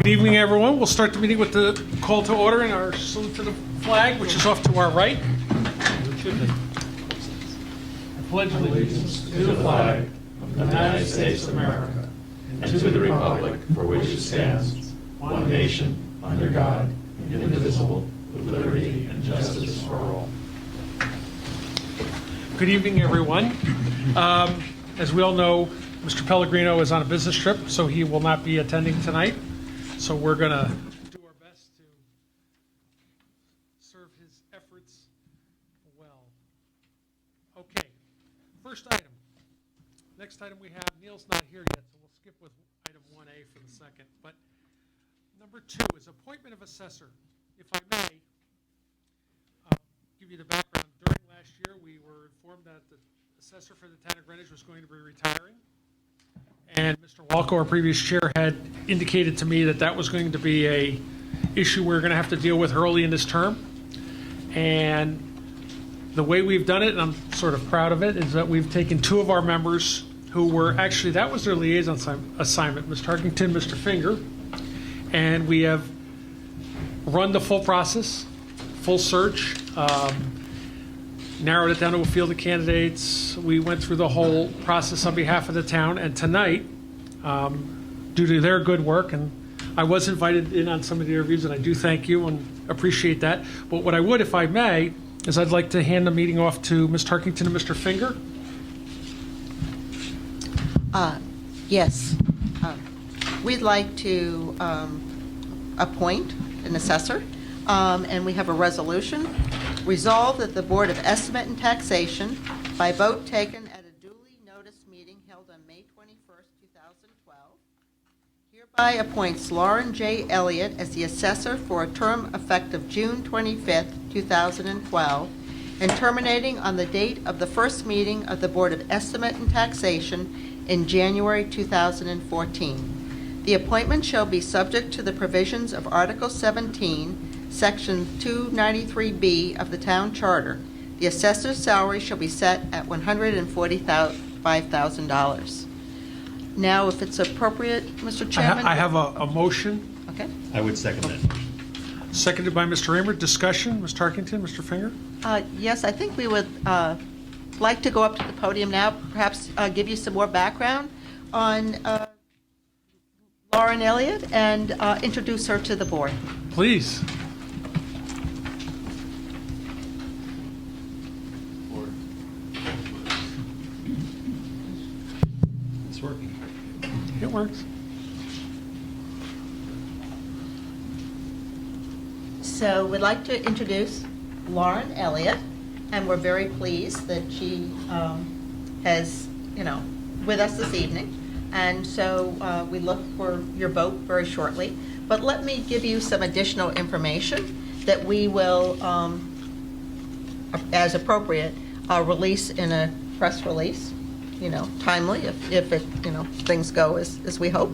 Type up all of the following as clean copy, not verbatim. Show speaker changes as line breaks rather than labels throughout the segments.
Good evening, everyone. We'll start the meeting with the call to order and our salute to the flag, which is off to our right. I pledge allegiance to the flag of the United States of America and to the republic for which it stands, one nation, under God, indivisible, with liberty and justice for all. Good evening, everyone. As we all know, Mr. Pellegrino is on a business trip, so he will not be attending tonight. So we're going to do our best to serve his efforts well. Okay, first item. Next item we have, Neil's not here yet, so we'll skip with item 1A for the second. But number 2 is appointment of assessor. If I may, I'll give you the background. During last year, we were informed that the assessor for the town of Greenwich was going to be retiring. And Mr. Walco, our previous chair, had indicated to me that that was going to be a issue we we're going to have to deal with early in this term. And the way we've done it, and I'm sort of proud of it, is that we've taken 2 of our members who were actually, that was their liaison assignment, Mr. Tarkington, Mr. Finger, and we have run the full process, full search, narrowed it down to a field of candidates. We went through the whole process on behalf of the town, and tonight, due to their good work, and I was invited in on some of the interviews, and I do thank you and appreciate that. But what I would, if I may, is I'd like to hand the meeting off to Ms. Tarkington and Mr. Finger.
Yes. We'd like to appoint an assessor, and we have a resolution. Resolved that the Board of Estimate and Taxation, by vote taken at a duly noticed meeting held on May 21st, 2012, hereby appoints Lauren J. Elliott as the assessor for a term effective June 25th, 2012, and terminating on the date of the first meeting of the Board of Estimate and Taxation in January 2014. The appointment shall be subject to the provisions of Article 17, Section 293B of the Town Charter. The assessor's salary shall be set at $145,000. Now, if it's appropriate, Mr. Chairman.
I have a motion.
Okay.
I would second that.
Seconded by Mr. Raymer. Discussion, Ms. Tarkington, Mr. Finger?
Yes, I think we would like to go up to the podium now, perhaps give you some more background on Lauren Elliott and introduce her to the board.
Please.
It's working.
It works.
So we'd like to introduce Lauren Elliott, and we're very pleased that she has, with us this evening. And so we look for your vote very shortly. But let me give you some additional information that we will, as appropriate, release in a press release, timely if it, things go as we hope.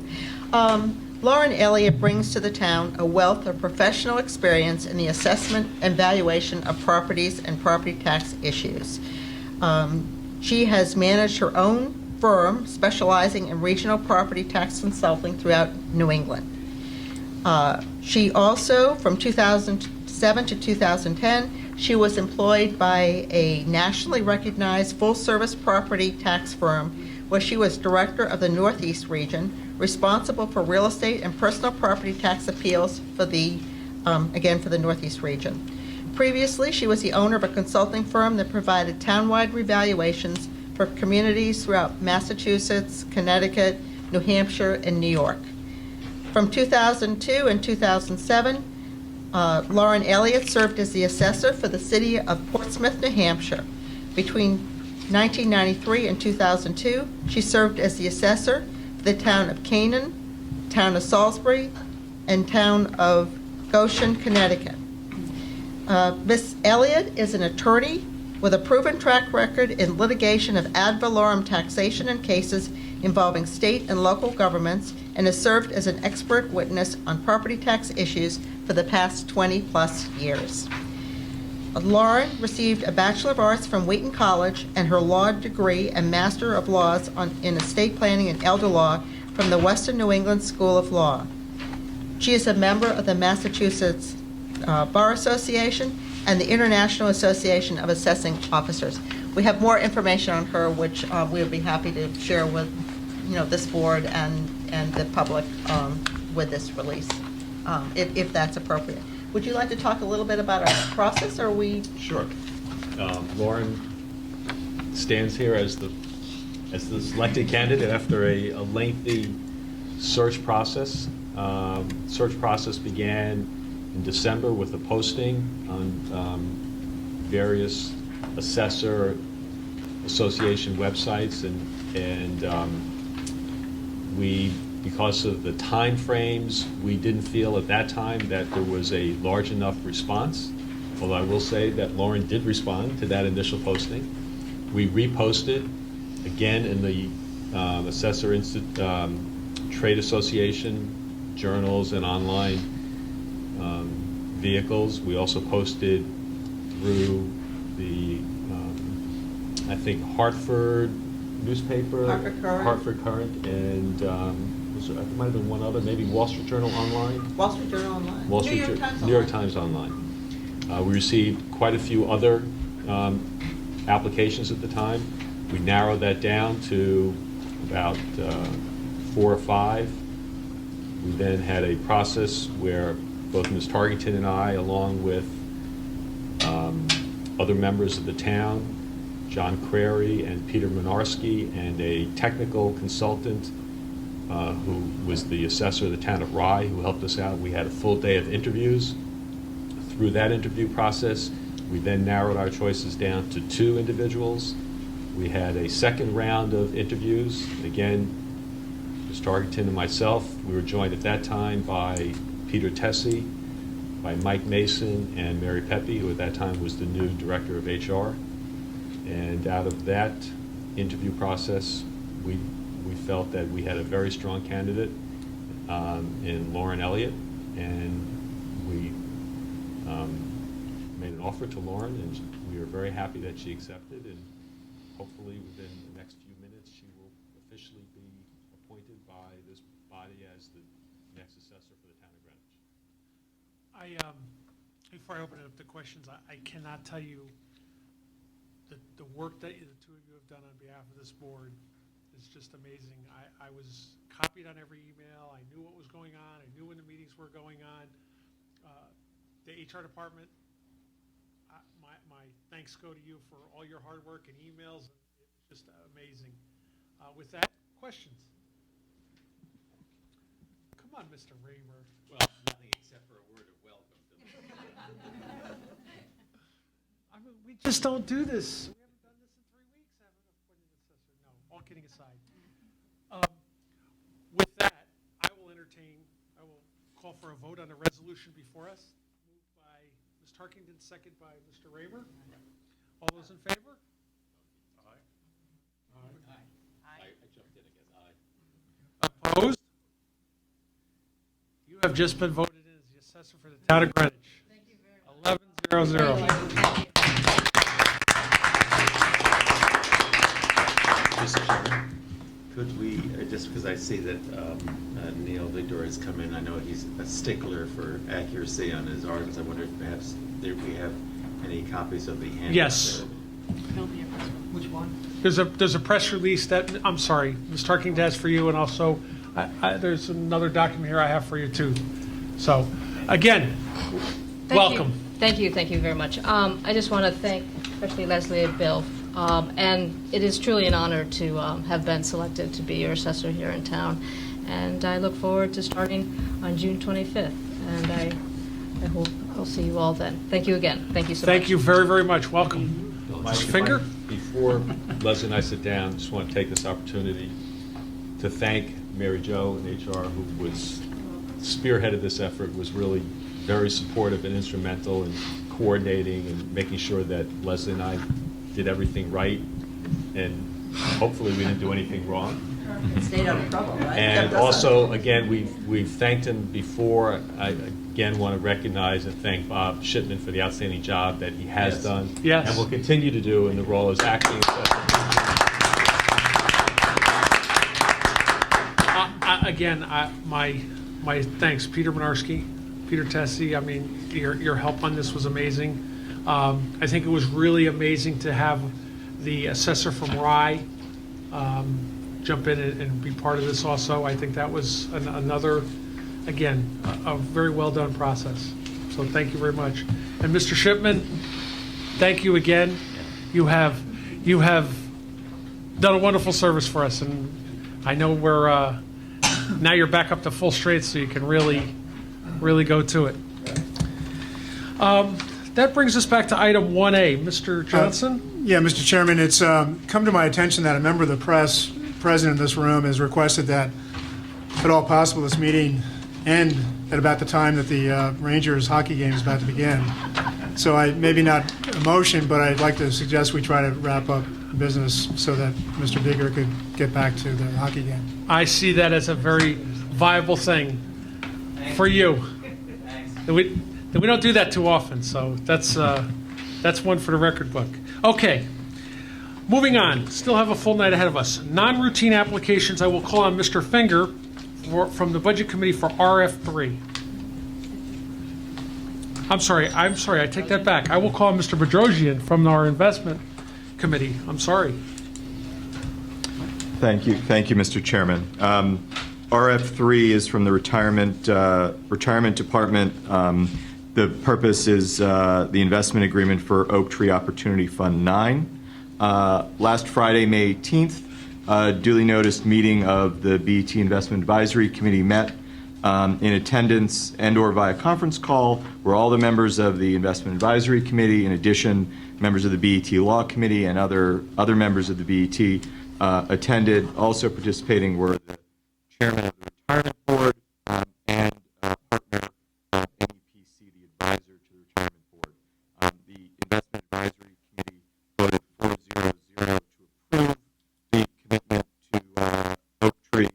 Lauren Elliott brings to the town a wealth of professional experience in the assessment and valuation of properties and property tax issues. She has managed her own firm specializing in regional property tax consulting throughout New England. She also, from 2007 to 2010, she was employed by a nationally recognized full-service property tax firm where she was director of the Northeast region, responsible for real estate and personal property tax appeals for the, again, for the Northeast region. Previously, she was the owner of a consulting firm that provided townwide revaluations for communities throughout Massachusetts, Connecticut, New Hampshire, and New York. From 2002 and 2007, Lauren Elliott served as the assessor for the city of Portsmouth, New Hampshire. Between 1993 and 2002, she served as the assessor for the town of Canaan, town of Salisbury, and town of Goshen, Connecticut. Ms. Elliott is an attorney with a proven track record in litigation of ad valorem taxation in cases involving state and local governments, and has served as an expert witness on property tax issues for the past 20-plus years. Lauren received a Bachelor of Arts from Wheaton College and her law degree and Master of Laws in Estate Planning and Elder Law from the Western New England School of Law. She is a member of the Massachusetts Bar Association and the International Association of Assessing Officers. We have more information on her, which we'll be happy to share with, this board and the public with this release, if that's appropriate. Would you like to talk a little bit about our process, or are we?
Sure. Lauren stands here as the selected candidate after a lengthy search process. Search process began in December with a posting on various assessor association websites, and we, because of the time frames, we didn't feel at that time that there was a large enough response. Although I will say that Lauren did respond to that initial posting. We reposted again in the Assessor Trade Association journals and online vehicles. We also posted through the, I think, Hartford newspaper,
Hartford Courant.
and there might have been one other, maybe Wall Street Journal Online.
Wall Street Journal Online.
Wall Street New York Times Online. We received quite a few other applications at the time. We narrowed that down to about 4 or 5. We then had a process where both Ms. Tarkington and I, along with other members of the town, John Crary and Peter Minarski, and a technical consultant who was the assessor of the town of Rye, who helped us out. We had a full day of interviews. Through that interview process, we then narrowed our choices down to 2 individuals. We had a second round of interviews. Again, Ms. Tarkington and myself. We were joined at that time by Peter Tessie, by Mike Mason, and Mary Pepe, who at that time was the new director of HR. And out of that interview process, we felt that we had a very strong candidate in Lauren Elliott, and we made an offer to Lauren, and we are very happy that she accepted, and hopefully within the next few minutes she will officially be appointed by this body as the next assessor for the town of Greenwich.
Before I open it up to questions, I cannot tell you the work that the 2 of you have done on behalf of this board is just amazing. I was copied on every email. I knew what was going on. I knew when the meetings were going on. The HR department, my thanks go to you for all your hard work and emails. It was just amazing. With that, questions? Come on, Mr. Raymer.
Well, nothing except for a word of welcome.
I mean, we just don't do this. We haven't done this in 3 weeks, haven't appointed an assessor. No, all kidding aside. With that, I will call for a vote on the resolution before us. Moved by Ms. Tarkington, second by Mr. Raymer. All those in favor?
Aye.
Aye.
I jumped in again. Aye.
Opposed? You have just been voted in as the assessor for the town of Greenwich. Thank you very much. 11-0-0.
Mr. Chairman, could we, just because I see that Neil Victor has come in, I know he's a stickler for accuracy on his articles. I wonder if perhaps we have any copies of the handbook?
Yes.
Which one?
There's a press release that, I'm sorry, Ms. Tarkington has for you, and also there's another document here I have for you too. So, again, welcome.
Thank you very much. I just want to thank especially Leslie and Bill. And it is truly an honor to have been selected to be your assessor here in town. And I look forward to starting on June 25th. And I hope I'll see you all then. Thank you again. Thank you so much.
Thank you very, very much. Welcome.
Mike,
Finger?
Before Leslie and I sit down, just want to take this opportunity to thank Mary Jo and HR, who was spearheaded this effort, was really very supportive and instrumental in coordinating and making sure that Leslie and I did everything right, and hopefully we didn't do anything wrong.
Stayed out of trouble, right?
And also, again, we've thanked him before. I again want to recognize and thank Bob Shipman for the outstanding job that he has done.
Yes.
And will continue to do in the role as acting assessor.
Again, my my thanks, Peter Minarski, Peter Tessie. I mean, your help on this was amazing. I think it was really amazing to have the assessor from Rye jump in and be part of this also. I think that was another, again, a very well-done process. So thank you very much. And Mr. Shipman, thank you again. You have done a wonderful service for us, and I know we're now you're back up to full strength, so you can really go to it. That brings us back to item 1A. Mr. Johnson?
Yeah, Mr. Chairman, it's come to my attention that a member of the press present in this room has requested that, if at all possible, this meeting end at about the time that the Rangers hockey game is about to begin. So maybe not a motion, but I'd like to suggest we try to wrap up business so that Mr. Digger could get back to the hockey game.
I see that as a very viable thing for you. And we don't do that too often, so that's one for the record book. Okay, moving on. Still have a full night ahead of us. Non-routine applications. I will call on Mr. Finger from the Budget Committee for RF3. I'm sorry. I take that back. I will call on Mr. Bedrosian from our Investment Committee. I'm sorry.
Thank you, Mr. Chairman. RF3 is from the Retirement Department. The purpose is the investment agreement for Oak Tree Opportunity Fund 9. Last Friday, May 18th, a duly noticed meeting of the BET Investment Advisory Committee met. In attendance and/or via conference call were all the members of the Investment Advisory Committee. In addition, members of the BET Law Committee and other members of the BET attended. Also participating were the chairman of the Retirement Board and partner NEPC, the advisor to the Retirement Board. The Investment Advisory Committee voted 4-0-0 to approve the commitment to Oak Tree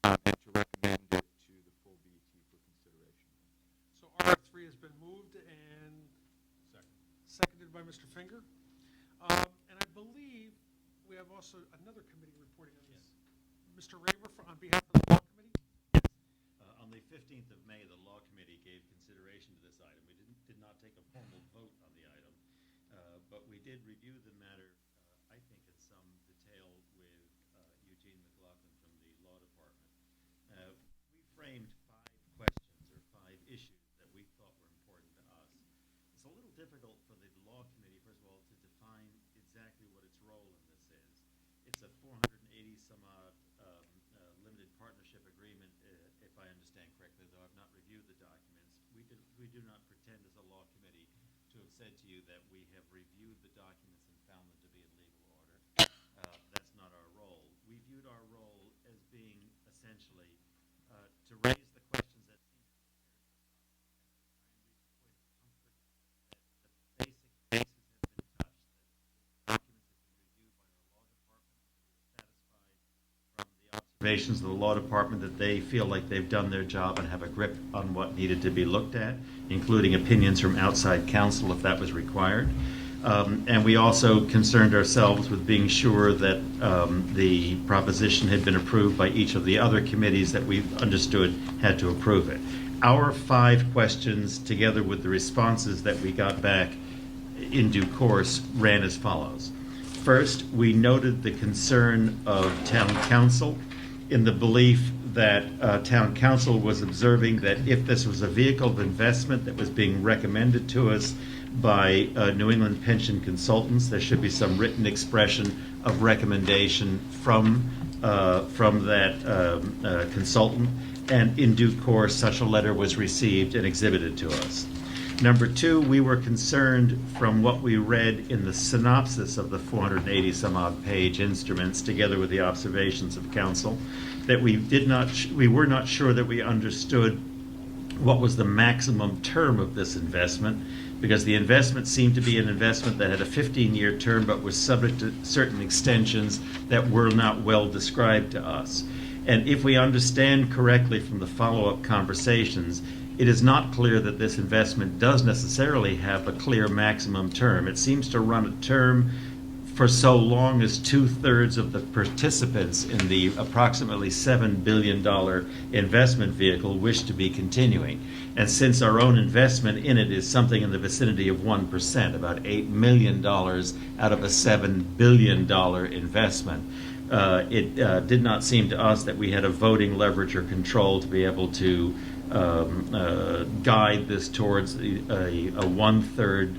and to recommend it to the full BET for consideration.
So RF3 has been moved and seconded by Mr. Finger. And I believe we have also another committee reporting on this. Mr. Raver, on behalf of the Law Committee?
On the 15th of May, the Law Committee gave consideration to this item. We did not take a formal vote on the item, but we did review the matter, I think, in some detail with Eugene McLaughlin from the Law Department. We framed 5 questions or 5 issues that we thought were important to us. It's a little difficult for the Law Committee, first of all, to define exactly what its role in this is. It's a 480-some-odd limited partnership agreement, if I understand correctly, though I've not reviewed the documents. We do not pretend as a Law Committee to have said to you that we have reviewed the documents and found them to be in legal order. That's not our role. We viewed our role as being essentially to raise the questions that seem to be that the basic basis has been touched, that documents have been reviewed by our Law Department, satisfied from the observations of the Law Department that they feel like they've done their job and have a grip on what needed to be looked at, including opinions from outside counsel if that was required. And we also concerned ourselves with being sure that the proposition had been approved by each of the other committees that we understood had to approve it. Our 5 questions, together with the responses that we got back in due course, ran as follows. First, we noted the concern of town council in the belief that town council was observing that if this was a vehicle of investment that was being recommended to us by New England Pension Consultants, there should be some written expression of recommendation from that consultant, and in due course such a letter was received and exhibited to us. Number 2, we were concerned from what we read in the synopsis of the 480-some-odd page instruments, together with the observations of council, that we were not sure that we understood what was the maximum term of this investment, because the investment seemed to be an investment that had a 15-year term but was subject to certain extensions that were not well described to us. And if we understand correctly from the follow-up conversations, it is not clear that this investment does necessarily have a clear maximum term. It seems to run a term for so long as 2/3 of the participants in the approximately $7 billion investment vehicle wish to be continuing. And since our own investment in it is something in the vicinity of 1%, about $8 million out of a $7 billion investment, it did not seem to us that we had a voting leverage or control to be able to guide this towards a one-third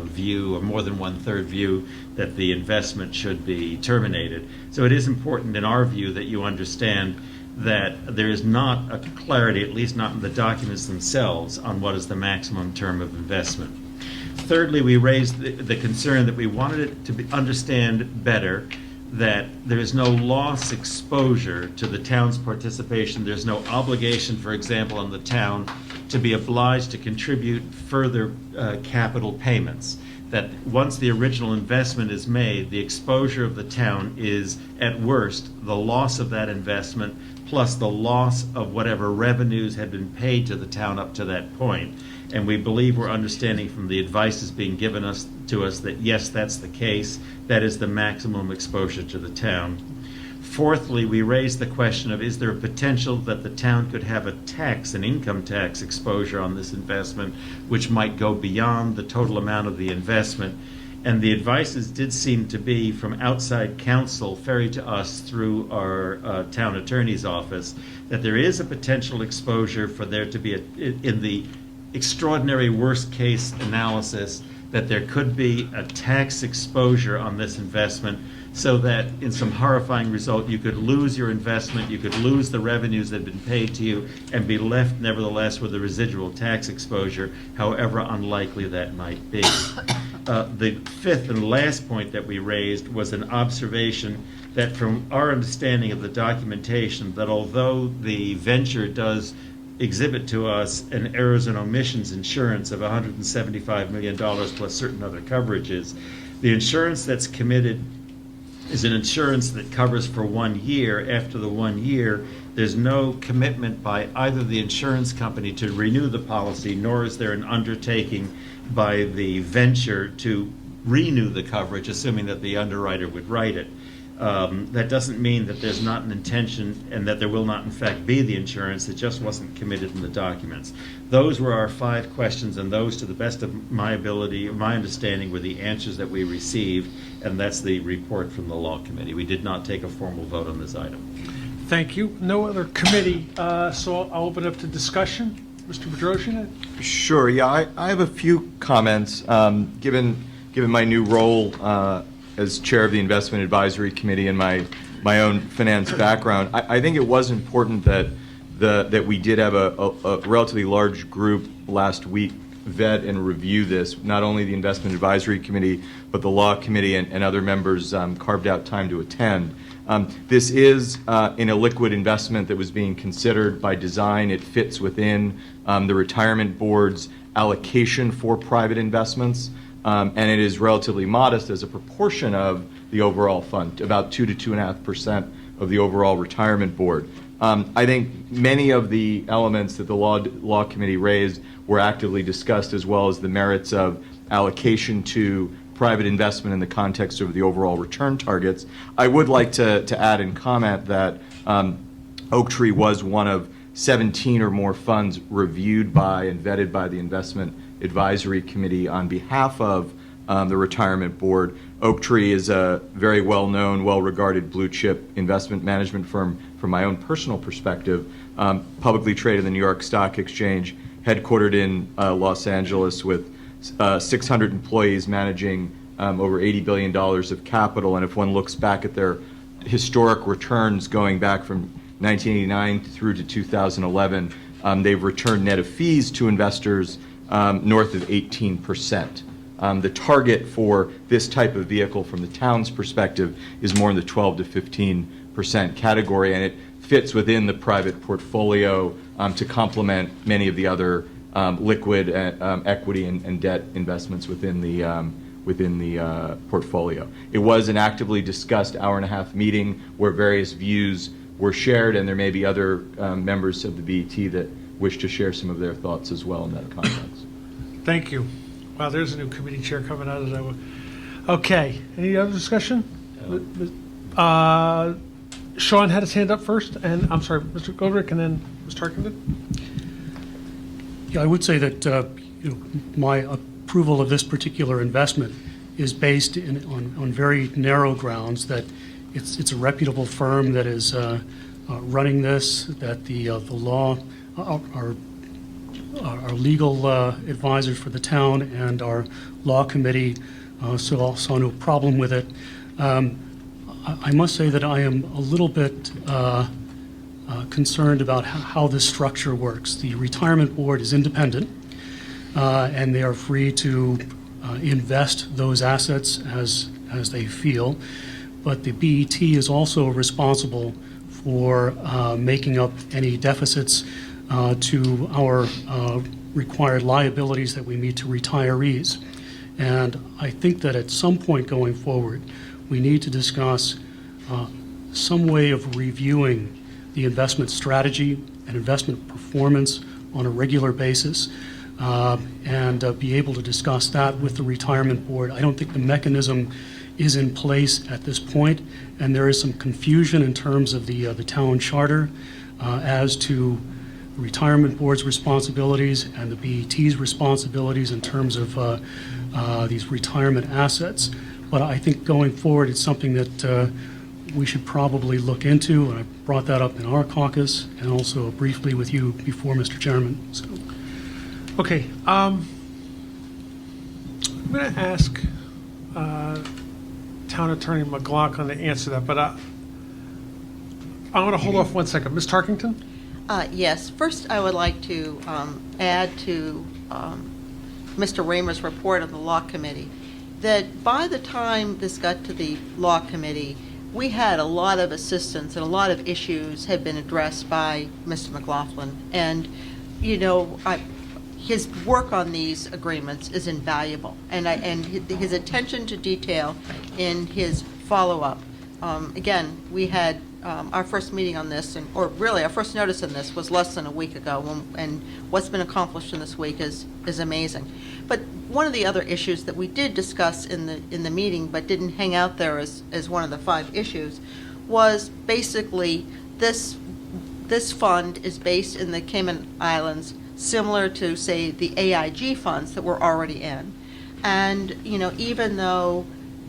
view, or more than one-third view, that the investment should be terminated. So it is important in our view that you understand that there is not a clarity, at least not in the documents themselves, on what is the maximum term of investment. Thirdly, we raised the concern that we wanted it to understand better that there is no loss exposure to the town's participation. There's no obligation, for example, on the town to be obliged to contribute further capital payments. That once the original investment is made, the exposure of the town is, at worst, the loss of that investment plus the loss of whatever revenues had been paid to the town up to that point. And we believe we're understanding from the advice that's being given to us that yes, that's the case. That is the maximum exposure to the town. Fourthly, we raised the question of, is there a potential that the town could have an income tax exposure on this investment, which might go beyond the total amount of the investment? And the advices did seem to be from outside counsel, ferried to us through our town attorney's office, that there is a potential exposure for there to be, in the extraordinary worst case analysis, that there could be a tax exposure on this investment, so that in some horrifying result you could lose your investment, you could lose the revenues that had been paid to you, and be left nevertheless with a residual tax exposure, however unlikely that might be. The fifth and last point that we raised was an observation that from our understanding of the documentation, that although the venture does exhibit to us an errors and omissions insurance of $175 million plus certain other coverages, the insurance that's committed is an insurance that covers for 1 year. After the 1 year, there's no commitment by either the insurance company to renew the policy, nor is there an undertaking by the venture to renew the coverage, assuming that the underwriter would write it. That doesn't mean that there's not an intention and that there will not in fact be the insurance. It just wasn't committed in the documents. Those were our 5 questions, and those, to the best of my ability, my understanding, were the answers that we received, and that's the report from the Law Committee. We did not take a formal vote on this item.
Thank you. No other committee, so I'll open up to discussion. Mr. Bedrosian?
Sure, yeah, I have a few comments. Given my new role as chair of the Investment Advisory Committee and my own finance background, I think it was important that we did have a relatively large group last week vet and review this. Not only the Investment Advisory Committee, but the Law Committee and other members carved out time to attend. This is in a liquid investment that was being considered by design. It fits within the retirement board's allocation for private investments, and it is relatively modest as a proportion of the overall fund, about 2 to 2.5% of the overall retirement board. I think many of the elements that the Law Committee raised were actively discussed, as well as the merits of allocation to private investment in the context of the overall return targets. I would like to add and comment that Oaktree was one of 17 or more funds reviewed by and vetted by the Investment Advisory Committee on behalf of the Retirement Board. Oaktree is a very well-known, well-regarded blue-chip investment management firm from my own personal perspective, publicly traded in the New York Stock Exchange, headquartered in Los Angeles with 600 employees managing over $80 billion of capital. And if one looks back at their historic returns going back from 1989 through to 2011, they've returned net of fees to investors north of 18%. The target for this type of vehicle from the town's perspective is more in the 12 to 15% category, and it fits within the private portfolio to complement many of the other liquid equity and debt investments within the portfolio. It was an actively discussed hour-and-a-half meeting where various views were shared, and there may be other members of the BET that wish to share some of their thoughts as well in that context.
Thank you. Wow, there's a new committee chair coming out of that. Okay, any other discussion? Sean had his hand up first, and I'm sorry, Mr. Godric, and then Mr. Tarkington.
Yeah, I would say that my approval of this particular investment is based on very narrow grounds, that it's a reputable firm that is running this, that the law, our legal advisors for the town and our law committee saw no problem with it. I must say that I am a little bit concerned about how this structure works. The retirement board is independent, and they are free to invest those assets as they feel. But the BET is also responsible for making up any deficits to our required liabilities that we meet to retirees. And I think that at some point going forward, we need to discuss some way of reviewing the investment strategy and investment performance on a regular basis, and be able to discuss that with the retirement board. I don't think the mechanism is in place at this point, and there is some confusion in terms of the town charter as to the retirement board's responsibilities and the BET's responsibilities in terms of these retirement assets. But I think going forward, it's something that we should probably look into, and I brought that up in our caucus and also briefly with you before, Mr. Chairman. So,
Okay, I'm going to ask Town Attorney McLaughlin to answer that, but I want to hold off 1 second. Ms. Tarkington?
Yes, first I would like to add to Mr. Raymer's report on the Law Committee, that by the time this got to the Law Committee, we had a lot of assistance and a lot of issues had been addressed by Mr. McLaughlin. And, you know, his work on these agreements is invaluable. And his attention to detail in his follow-up. Again, we had our first meeting on this, or really our first notice on this was less than a week ago, and what's been accomplished in this week is amazing. But one of the other issues that we did discuss in the meeting, but didn't hang out there as one of the 5 issues, was basically this fund is based in the Cayman Islands, similar to, say, the AIG funds that we're already in. And, you know, even though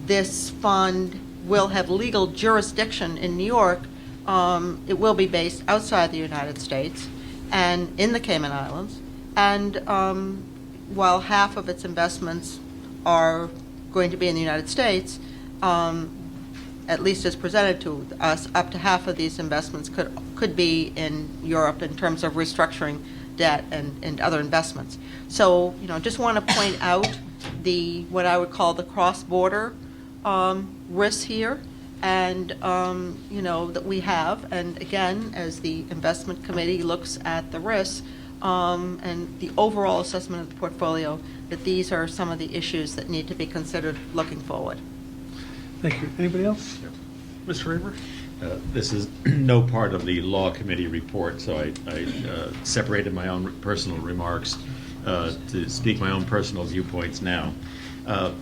this fund will have legal jurisdiction in New York, it will be based outside the United States and in the Cayman Islands. And while half of its investments are going to be in the United States, at least as presented to us, up to half of these investments could be in Europe in terms of restructuring debt and other investments. So, you know, just want to point out what I would call the cross-border risks here, and you know, that we have. And again, as the investment committee looks at the risks and the overall assessment of the portfolio, that these are some of the issues that need to be considered looking forward.
Thank you. Anybody else? Mr. Raymer?
This is no part of the Law Committee report, so I separated my own personal remarks to speak my own personal viewpoints now.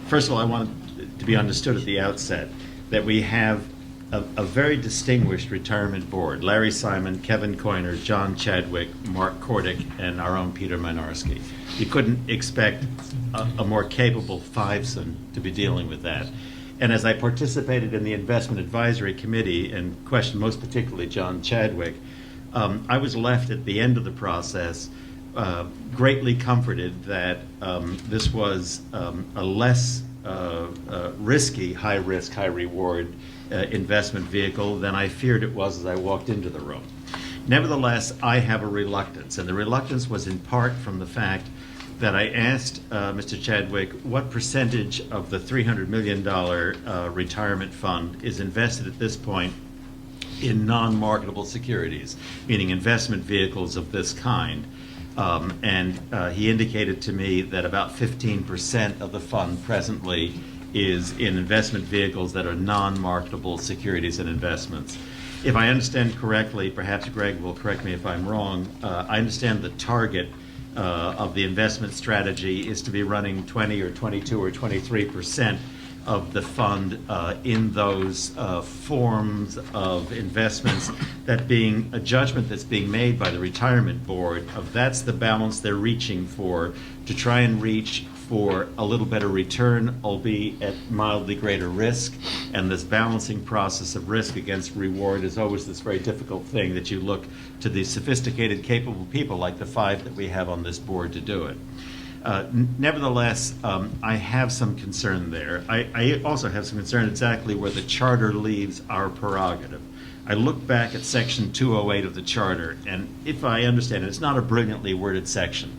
First of all, I want it to be understood at the outset that we have a very distinguished retirement board: Larry Simon, Kevin Coyner, John Chadwick, Mark Kordick, and our own Peter Mynarski. You couldn't expect a more capable fivesome to be dealing with that. And as I participated in the Investment Advisory Committee and questioned most particularly John Chadwick, I was left at the end of the process greatly comforted that this was a less risky, high-risk, high-reward investment vehicle than I feared it was as I walked into the room. Nevertheless, I have a reluctance, and the reluctance was in part from the fact that I asked Mr. Chadwick what percentage of the $300 million retirement fund is invested at this point in non-marketable securities, meaning investment vehicles of this kind. And he indicated to me that about 15% of the fund presently is in investment vehicles that are non-marketable securities and investments. If I understand correctly, perhaps Greg will correct me if I'm wrong, I understand the target of the investment strategy is to be running 20 or 22 or 23% of the fund in those forms of investments, that being a judgment that's being made by the retirement board of that's the balance they're reaching for, to try and reach for a little better return, albeit at mildly greater risk. And this balancing process of risk against reward is always this very difficult thing that you look to these sophisticated, capable people like the 5 that we have on this board to do it. Nevertheless, I have some concern there. I also have some concern exactly where the charter leaves our prerogative. I look back at section 208 of the charter, and if I understand it, it's not a brilliantly worded section.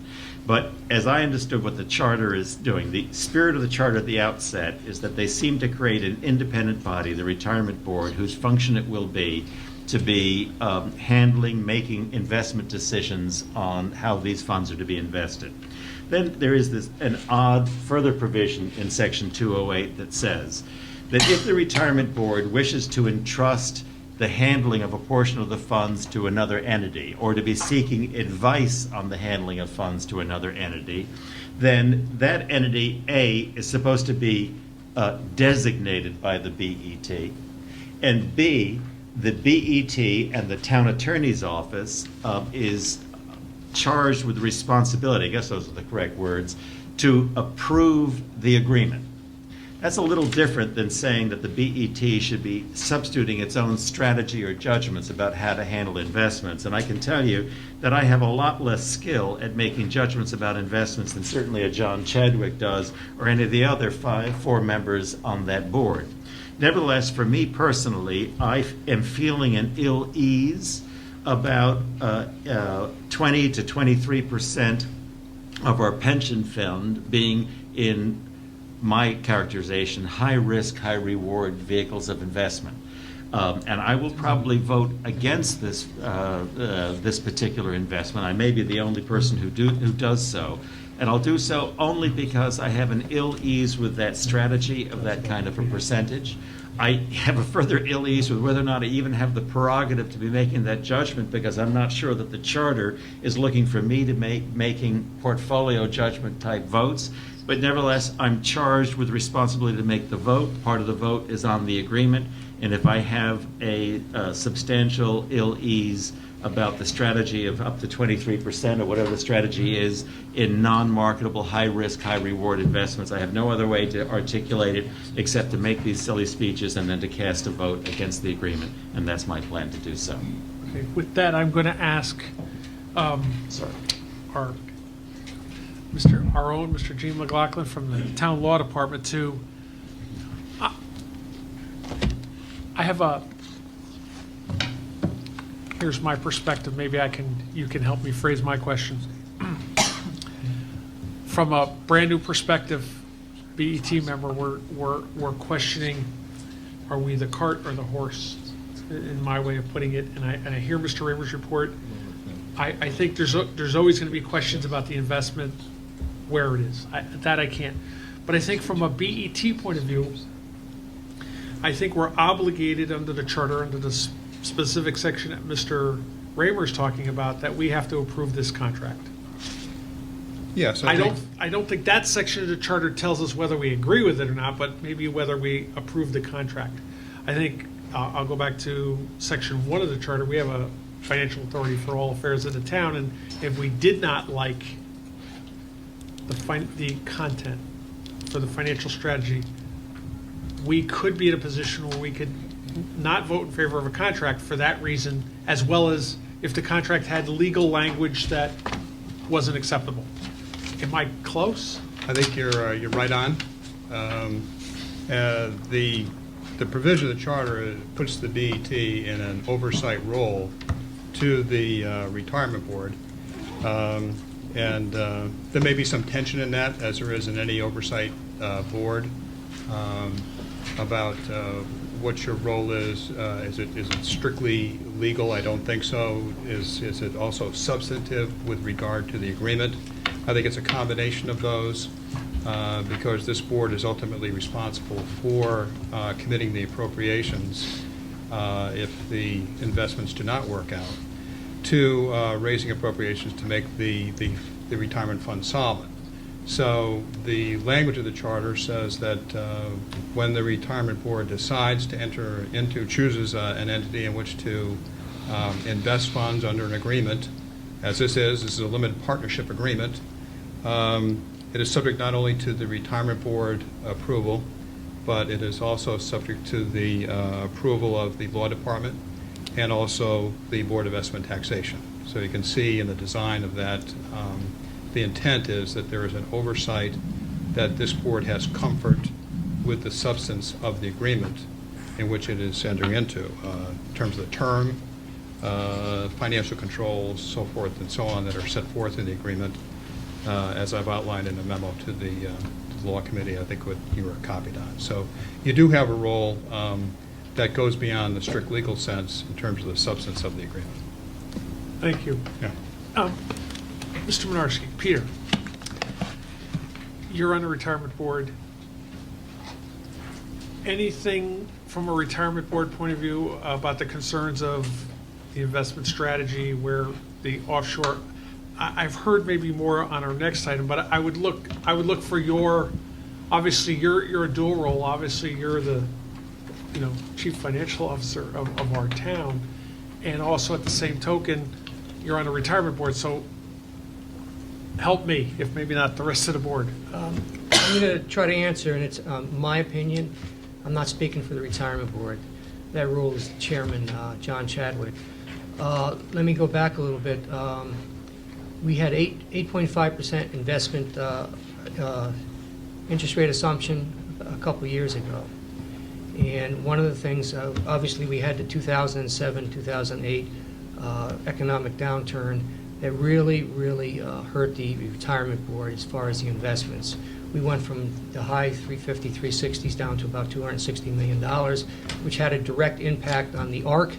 But as I understood what the charter is doing, the spirit of the charter at the outset is that they seem to create an independent body, the retirement board, whose function it will be to be handling, making investment decisions on how these funds are to be invested. Then there is an odd further provision in section 208 that says that if the retirement board wishes to entrust the handling of a portion of the funds to another entity, or to be seeking advice on the handling of funds to another entity, then that entity, A, is supposed to be designated by the BET, and B, the BET and the town attorney's office is charged with the responsibility, I guess those are the correct words, to approve the agreement. That's a little different than saying that the BET should be substituting its own strategy or judgments about how to handle investments. And I can tell you that I have a lot less skill at making judgments about investments than certainly a John Chadwick does, or any of the other 4 members on that board. Nevertheless, for me personally, I am feeling an ill ease about 20 to 23% of our pension fund being in my characterization, high risk, high reward vehicles of investment. And I will probably vote against this this particular investment. I may be the only person who does so. And I'll do so only because I have an ill ease with that strategy of that kind of a percentage. I have a further ill ease with whether or not I even have the prerogative to be making that judgment, because I'm not sure that the charter is looking for me to making portfolio judgment type votes. But nevertheless, I'm charged with responsibility to make the vote. Part of the vote is on the agreement. And if I have a substantial ill ease about the strategy of up to 23% or whatever the strategy is in non-marketable, high-risk, high-reward investments, I have no other way to articulate it except to make these silly speeches and then to cast a vote against the agreement. And that's my plan to do so.
Okay, with that, I'm going to ask
Sorry.
our own Mr. Gene McLaughlin from the Town Law Department to, I have here's my perspective, maybe you can help me phrase my questions. From a brand new perspective, BET member, we're questioning, are we the cart or the horse, in my way of putting it, and I hear Mr. Raymer's report. I think there's always going to be questions about the investment, where it is. That I can't. But I think from a BET point of view, I think we're obligated under the charter, under the specific section that Mr. Raymer's talking about, that we have to approve this contract.
Yes,
I don't think that section of the charter tells us whether we agree with it or not, but maybe whether we approve the contract. I think I'll go back to section 1 of the charter. We have a financial authority for all affairs of the town, and if we did not like the content for the financial strategy, we could be in a position where we could not vote in favor of a contract for that reason, as well as if the contract had legal language that wasn't acceptable. Am I close?
I think you're right on. The provision of the charter puts the BET in an oversight role to the retirement board. And there may be some tension in that, as there is in any oversight board, about what your role is. Is it strictly legal? I don't think so. Is it also substantive with regard to the agreement? I think it's a combination of those, because this board is ultimately responsible for committing the appropriations if the investments do not work out, to raising appropriations to make the retirement fund solvent. So the language of the charter says that when the retirement board decides to enter into, chooses an entity in which to invest funds under an agreement, as this is a limited partnership agreement, it is subject not only to the retirement board approval, but it is also subject to the approval of the law department and also the Board of Investment Taxation. So you can see in the design of that, the intent is that there is an oversight that this board has comfort with the substance of the agreement in which it is entering into, in terms of the term, financial controls, so forth and so on that are set forth in the agreement, as I've outlined in a memo to the law committee, I think what you were copied on. So you do have a role that goes beyond the strict legal sense in terms of the substance of the agreement.
Thank you.
Yeah.
Mr. Minarski, Peter, you're on the retirement board. Anything from a retirement board point of view about the concerns of the investment strategy where the offshore, I've heard maybe more on our next item, but I would look for your, obviously you're a dual role. Obviously you're the, chief financial officer of our town. And also at the same token, you're on a retirement board. So help me, if maybe not the rest of the board.
I'm going to try to answer, and it's my opinion. I'm not speaking for the retirement board. That rule is Chairman John Chadwick. Let me go back a little bit. We had 8.5% investment interest rate assumption a couple years ago. And one of the things, obviously we had the 2007, 2008 economic downturn that really hurt the retirement board as far as the investments. We went from the high 350, 360s down to about $260 million, which had a direct impact on the ARC,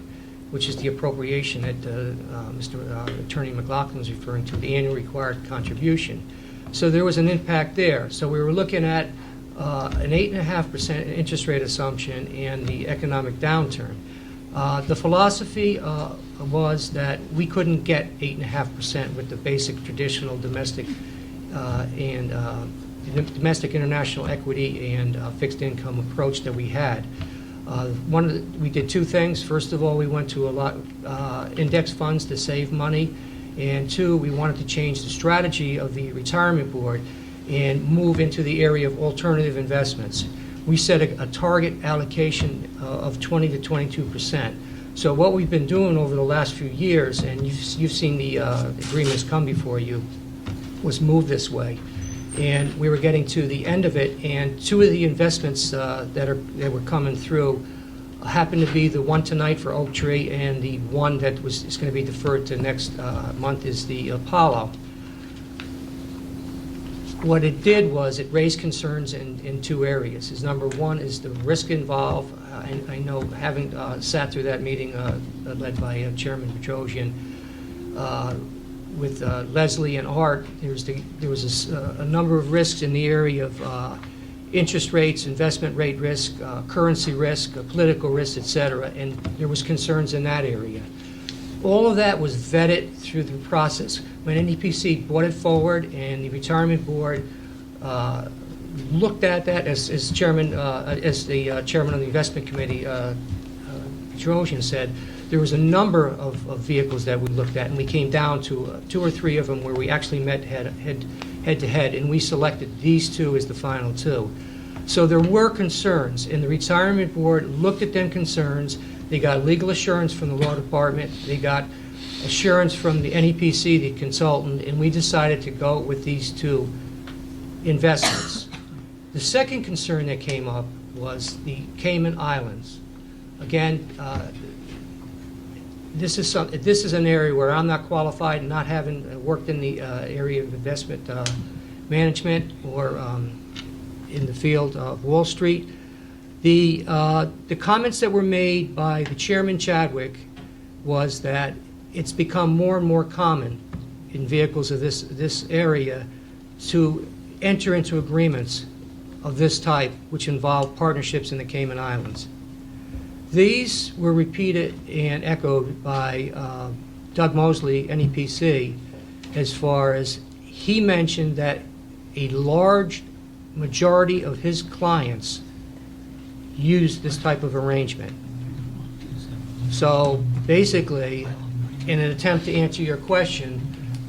which is the appropriation that Mr. Attorney McLaughlin was referring to, the annual required contribution. So there was an impact there. So we were looking at an 8.5% interest rate assumption and the economic downturn. The philosophy was that we couldn't get 8.5% with the basic traditional domestic and domestic international equity and fixed income approach that we had. We did two things. First of all, we went to a lot index funds to save money, and two, we wanted to change the strategy of the retirement board and move into the area of alternative investments. We set a target allocation of 20 to 22%. So what we've been doing over the last few years, and you've seen the agreements come before you, was move this way. And we were getting to the end of it, and two of the investments that were coming through happened to be the one tonight for Oak Tree, and the one that is going to be deferred to next month is the Apollo. What it did was it raised concerns in two areas. Number one is the risk involved. I know, having sat through that meeting led by Chairman Petrosian, with Leslie and Art, there was a number of risks in the area of interest rates, investment rate risk, currency risk, political risk, et cetera, and there was concerns in that area. All of that was vetted through the process. When NEPC brought it forward and the retirement board looked at that, as chairman, as the chairman of the investment committee, Petrosian said, there was a number of vehicles that we looked at, and we came down to two or three of them where we actually met head to head, and we selected these two as the final two. So there were concerns, and the retirement board looked at them concerns. They got legal assurance from the law department. They got assurance from the NEPC, the consultant, and we decided to go with these two investments. The second concern that came up was the Cayman Islands. Again, this is an area where I'm not qualified, not having worked in the area of investment management or in the field of Wall Street. The comments that were made by the Chairman Chadwick was that it's become more and more common in vehicles of this area to enter into agreements of this type, which involve partnerships in the Cayman Islands. These were repeated and echoed by Doug Mosley, NEPC, as far as he mentioned that a large majority of his clients use this type of arrangement. So basically, in an attempt to answer your question,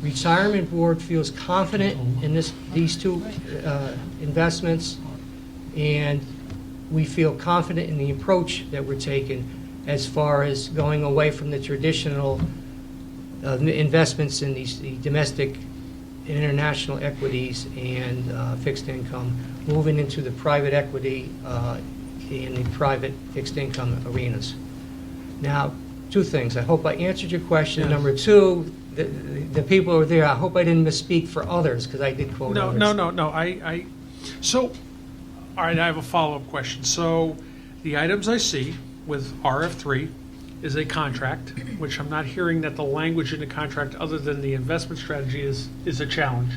Retirement Board feels confident in these two investments, and we feel confident in the approach that we're taking as far as going away from the traditional investments in the domestic and international equities and fixed income, moving into the private equity and the private fixed income arenas. Now, two things. I hope I answered your question.
Yes.
Number two, the people who are there, I hope I didn't misspeak for others, because I did quote
No,
others.
no. So, all right, I have a follow-up question. So, the items I see with RF3 is a contract, which I'm not hearing that the language in the contract, other than the investment strategy, is a challenge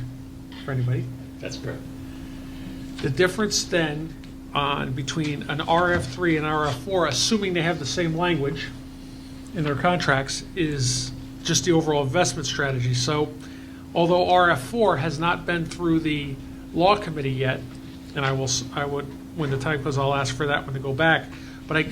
for anybody.
That's correct.
The difference then between an RF3 and RF4, assuming they have the same language in their contracts, is just the overall investment strategy. So although RF4 has not been through the law committee yet, and I would, when the time comes, I'll ask for that one to go back, but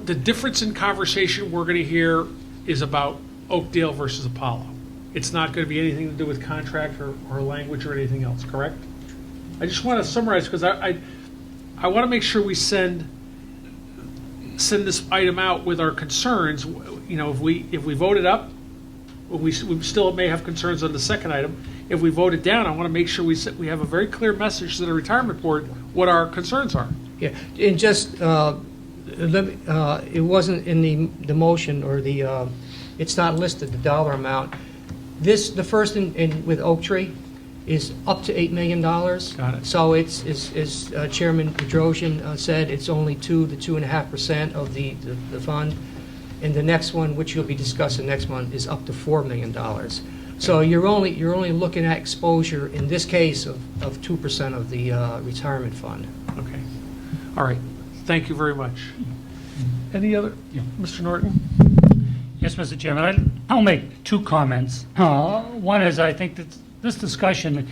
the difference in conversation we're going to hear is about Oakdale versus Apollo. It's not going to be anything to do with contract or language or anything else, correct? I just want to summarize, because I want to make sure we send this item out with our concerns. You know, if we vote it up, we still may have concerns on the second item. If we vote it down, I want to make sure we have a very clear message to the retirement board what our concerns are.
Yeah, and just, it wasn't in the motion, or it's not listed, the dollar amount. The first with Oak Tree is up to $8 million.
Got it.
So it's, as Chairman Bedrosian said, it's only 2 to 2.5% of the fund. And the next one, which you'll be discussing next month, is up to $4 million. So you're only looking at exposure, in this case, of 2% of the retirement fund.
Okay. All right. Thank you very much. Any other? Mr. Norton?
Yes, Mr. Chairman, I'll make two comments. One is, I think that this discussion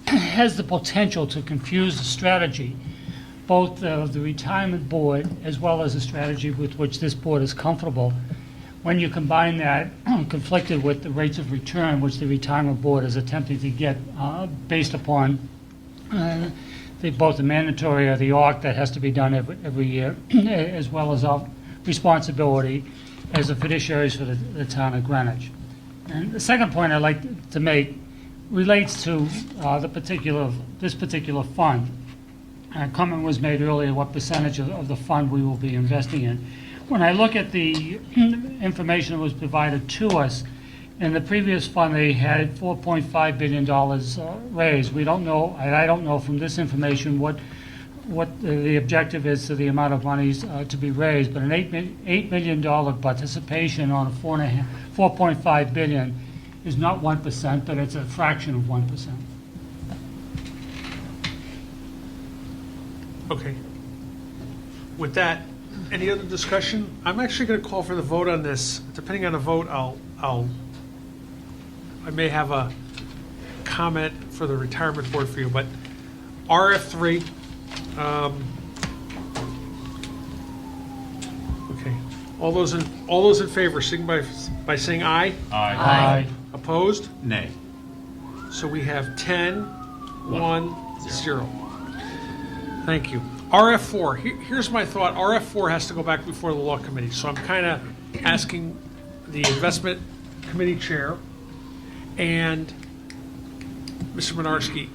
has the potential to confuse the strategy, both of the retirement board as well as the strategy with which this board is comfortable. When you combine that conflicted with the rates of return which the retirement board is attempting to get based upon both the mandatory or the ORC that has to be done every year, as well as our responsibility as the fiduciaries for the town of Greenwich. And the second point I'd like to make relates to this particular fund. A comment was made earlier, what percentage of the fund we will be investing in. When I look at the information that was provided to us, in the previous fund, they had $4.5 billion raised. We don't know, and I don't know from this information what the objective is to the amount of monies to be raised, but an $8 million participation on a $4.5 billion is not 1%, but it's a fraction of 1%.
Okay. With that, any other discussion? I'm actually going to call for the vote on this. Depending on the vote, I may have a comment for the retirement board for you, but RF3, okay. All those in favor, signify by saying aye.
Aye.
Opposed?
Nay.
So we have 10, 1, 0. Thank you. RF4, here's my thought. RF4 has to go back before the law committee, so I'm kind of asking the investment committee chair and Mr. Minarski,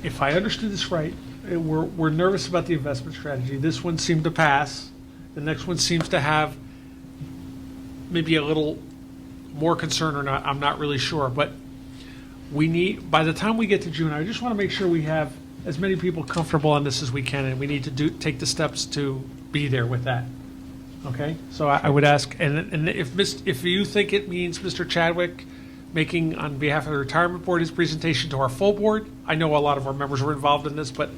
if I understood this right, we're nervous about the investment strategy. This one seemed to pass. The next one seems to have maybe a little more concern or not. I'm not really sure, but by the time we get to June, I just want to make sure we have as many people comfortable on this as we can, and we need to take the steps to be there with that. Okay? So I would ask, and if you think it means Mr. Chadwick making, on behalf of the retirement board, his presentation to our full board, I know a lot of our members were involved in this, but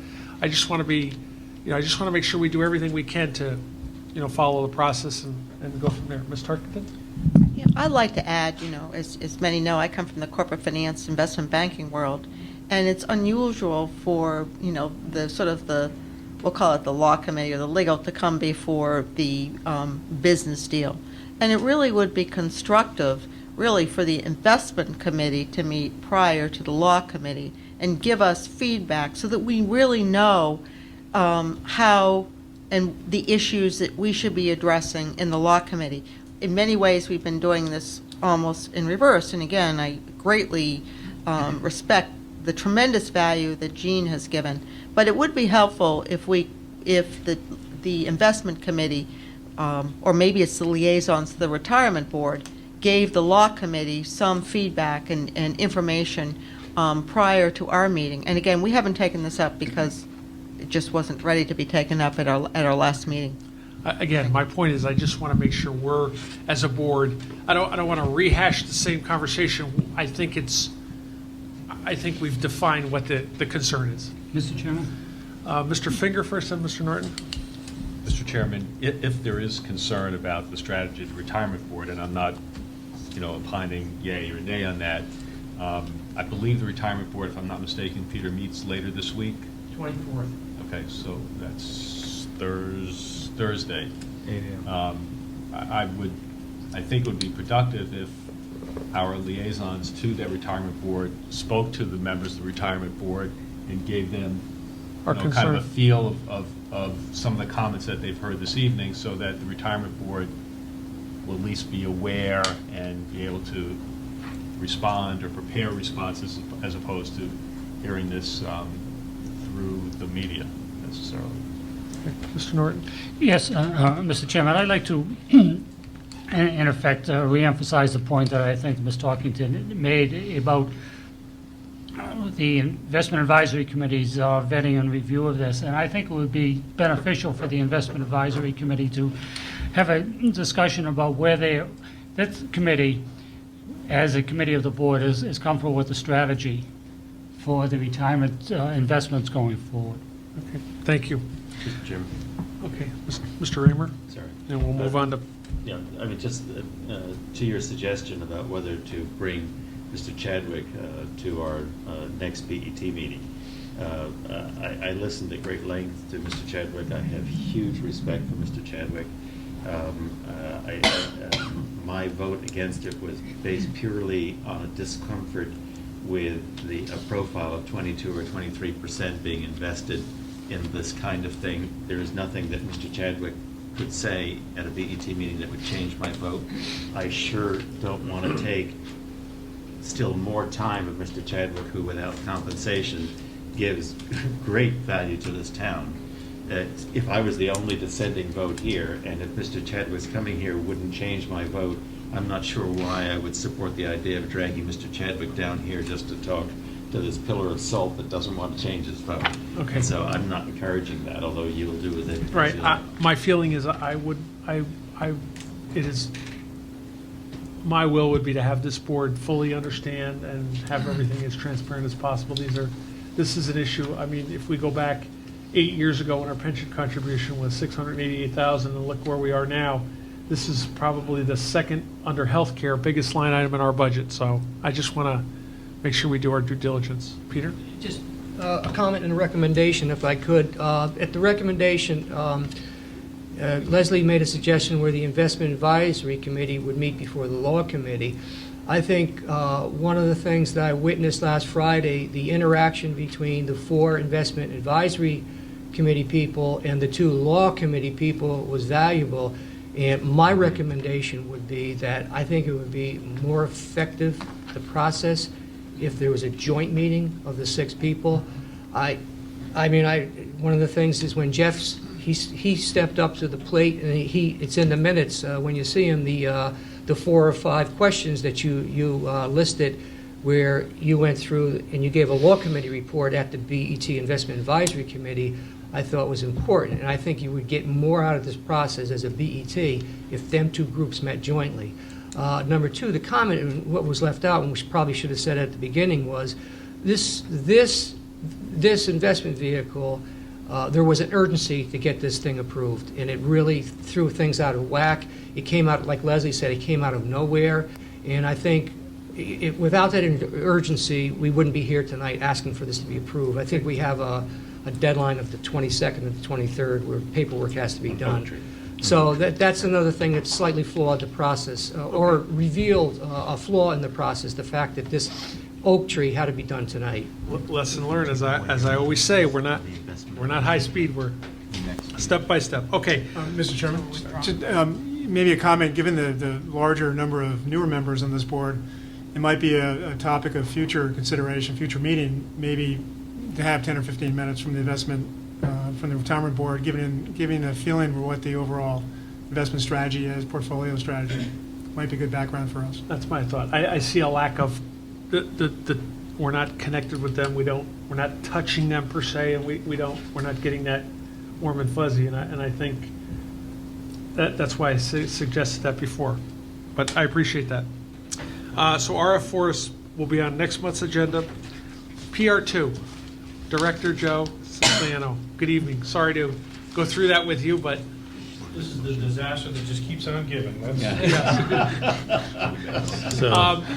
I just want to make sure we do everything we can to, follow the process and go from there. Ms. Tarkington?
Yeah. I'd like to add, as many know, I come from the corporate finance investment banking world, and it's unusual for, we'll call it the law committee or the legal, to come before the business deal. And it really would be constructive, really, for the investment committee to meet prior to the law committee and give us feedback so that we really know how and the issues that we should be addressing in the law committee. In many ways, we've been doing this almost in reverse. And again, I greatly respect the tremendous value that Jean has given. But it would be helpful if the investment committee, or maybe it's the liaisons to the retirement board, gave the law committee some feedback and information prior to our meeting. And again, we haven't taken this up because it just wasn't ready to be taken up at our last meeting.
Again, my point is I just want to make sure we're, as a board, I don't want to rehash the same conversation. I think we've defined what the concern is.
Mr. Chairman?
Mr. Finger first, and Mr. Norton.
Mr. Chairman, if there is concern about the strategy of the retirement board, and I'm not, opining yay or nay on that, I believe the retirement board, if I'm not mistaken, Peter, meets later this week.
24th.
Okay, so that's Thursday.
8 a.m.
I think it would be productive if our liaisons to that retirement board spoke to the members of the retirement board and gave them
Our
kind of
concern.
a feel of some of the comments that they've heard this evening, so that the retirement board will at least be aware and be able to respond or prepare responses as opposed to hearing this through the media necessarily.
Mr. Norton.
Yes, Mr. Chairman, I'd like to, in effect, reemphasize the point that I think Ms. Talkington made about the Investment Advisory Committee's vetting and review of this. And I think it would be beneficial for the Investment Advisory Committee to have a discussion about where that committee, as a committee of the board, is comfortable with the strategy for the retirement investments going forward.
Okay, thank you.
Mr. Chairman.
Okay, Mr. Raymer,
Sorry.
and we'll move on to,
Yeah, I mean, just to your suggestion about whether to bring Mr. Chadwick to our next BET meeting. I listened at great length to Mr. Chadwick. I have huge respect for Mr. Chadwick. My vote against it was based purely on a discomfort with a profile of 22 or 23% being invested in this kind of thing. There is nothing that Mr. Chadwick could say at a BET meeting that would change my vote. I sure don't want to take still more time of Mr. Chadwick, who without compensation gives great value to this town. If I was the only dissenting vote here, and if Mr. Chadwick's coming here wouldn't change my vote, I'm not sure why I would support the idea of dragging Mr. Chadwick down here just to talk to this pillar of salt that doesn't want to change his vote.
Okay.
And so I'm not encouraging that, although you'll do with it.
right, my feeling is my will would be to have this board fully understand and have everything as transparent as possible. This is an issue, I mean, if we go back 8 years ago when our pension contribution was $688,000 and look where we are now, this is probably the second under healthcare biggest line item in our budget. So I just want to make sure we do our due diligence. Peter?
Just a comment and a recommendation, if I could. At the recommendation, Leslie made a suggestion where the Investment Advisory Committee would meet before the Law Committee. I think one of the things that I witnessed last Friday, the interaction between the 4 Investment Advisory Committee people and the 2 Law Committee people was valuable. And my recommendation would be that I think it would be more effective, the process, if there was a joint meeting of the 6 people. One of the things is when he stepped up to the plate, and it's in the minutes when you see him, the 4 or 5 questions that you listed, where you went through and you gave a law committee report at the BET Investment Advisory Committee, I thought was important. And I think you would get more out of this process as a BET if them 2 groups met jointly. Number 2, the comment, and what was left out, and which probably should have said at the beginning, was this investment vehicle there was an urgency to get this thing approved, and it really threw things out of whack. It came out, like Leslie said, it came out of nowhere, and I think without that urgency, we wouldn't be here tonight asking for this to be approved. I think we have a deadline of the 22nd and the 23rd where paperwork has to be done. So that's another thing that slightly flawed the process, or revealed a flaw in the process, the fact that this oak tree had to be done tonight.
Lesson learned, as I always say, we're not high speed, we're step by step. Okay,
Mr. Chairman, maybe a comment, given the larger number of newer members on this board, it might be a topic of future consideration, future meeting, maybe to have 10 or 15 minutes from the investment, from the retirement board, giving a feeling for what the overall investment strategy is, portfolio strategy. Might be good background for us.
that's my thought. I see a lack of, we're not connected with them, we're not touching them per se, and we're not getting that warm and fuzzy, and I think that's why I suggested that before. But I appreciate that. So RF4 will be on next month's agenda. PR2, Director Joe Siciliano. Good evening. Sorry to go through that with you, but
This is the disaster that just keeps on giving.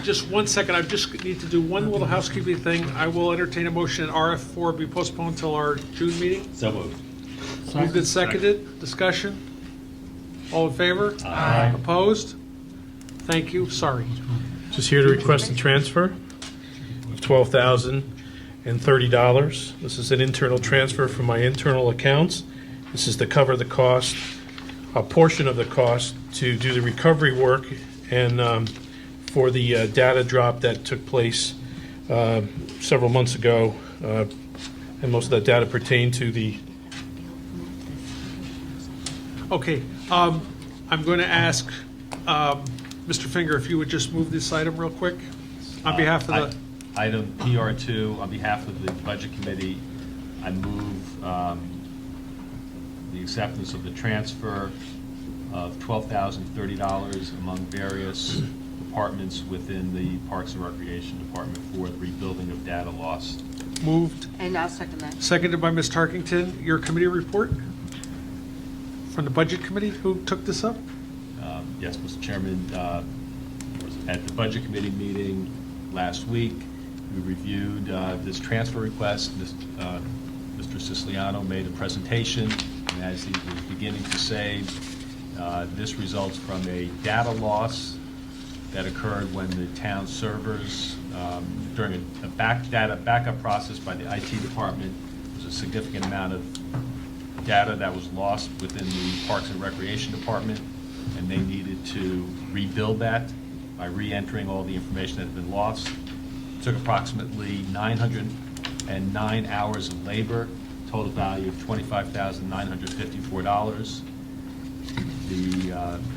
just 1 second. I just need to do one little housekeeping thing. I will entertain a motion that RF4 be postponed until our June meeting.
So moved.
Moved and seconded. Discussion? All in favor? Aye. Opposed? Thank you. Sorry.
Just here to request a transfer of $12,030. This is an internal transfer from my internal accounts. This is to cover the cost, a portion of the cost to do the recovery work and for the data drop that took place several months ago. And most of that data pertained to the
Okay. I'm going to ask Mr. Finger if you would just move this item real quick on behalf of the...
Item PR2, on behalf of the Budget Committee, I move the acceptance of the transfer of $12,030 among various departments within the Parks and Recreation Department for the rebuilding of data loss.
Moved.
And I'll second that.
Seconded by Ms. Tarkington. Your committee report from the Budget Committee. Who took this up?
Yes, Mr. Chairman, at the Budget Committee meeting last week, we reviewed this transfer request. Mr. Siciliano made a presentation, and as he was beginning to say, this results from a data loss that occurred when the town servers, during a data backup process by the IT department, there was a significant amount of data that was lost within the Parks and Recreation Department, and they needed to rebuild that by re-entering all the information that had been lost. It took approximately 909 hours of labor, total value of $25,954.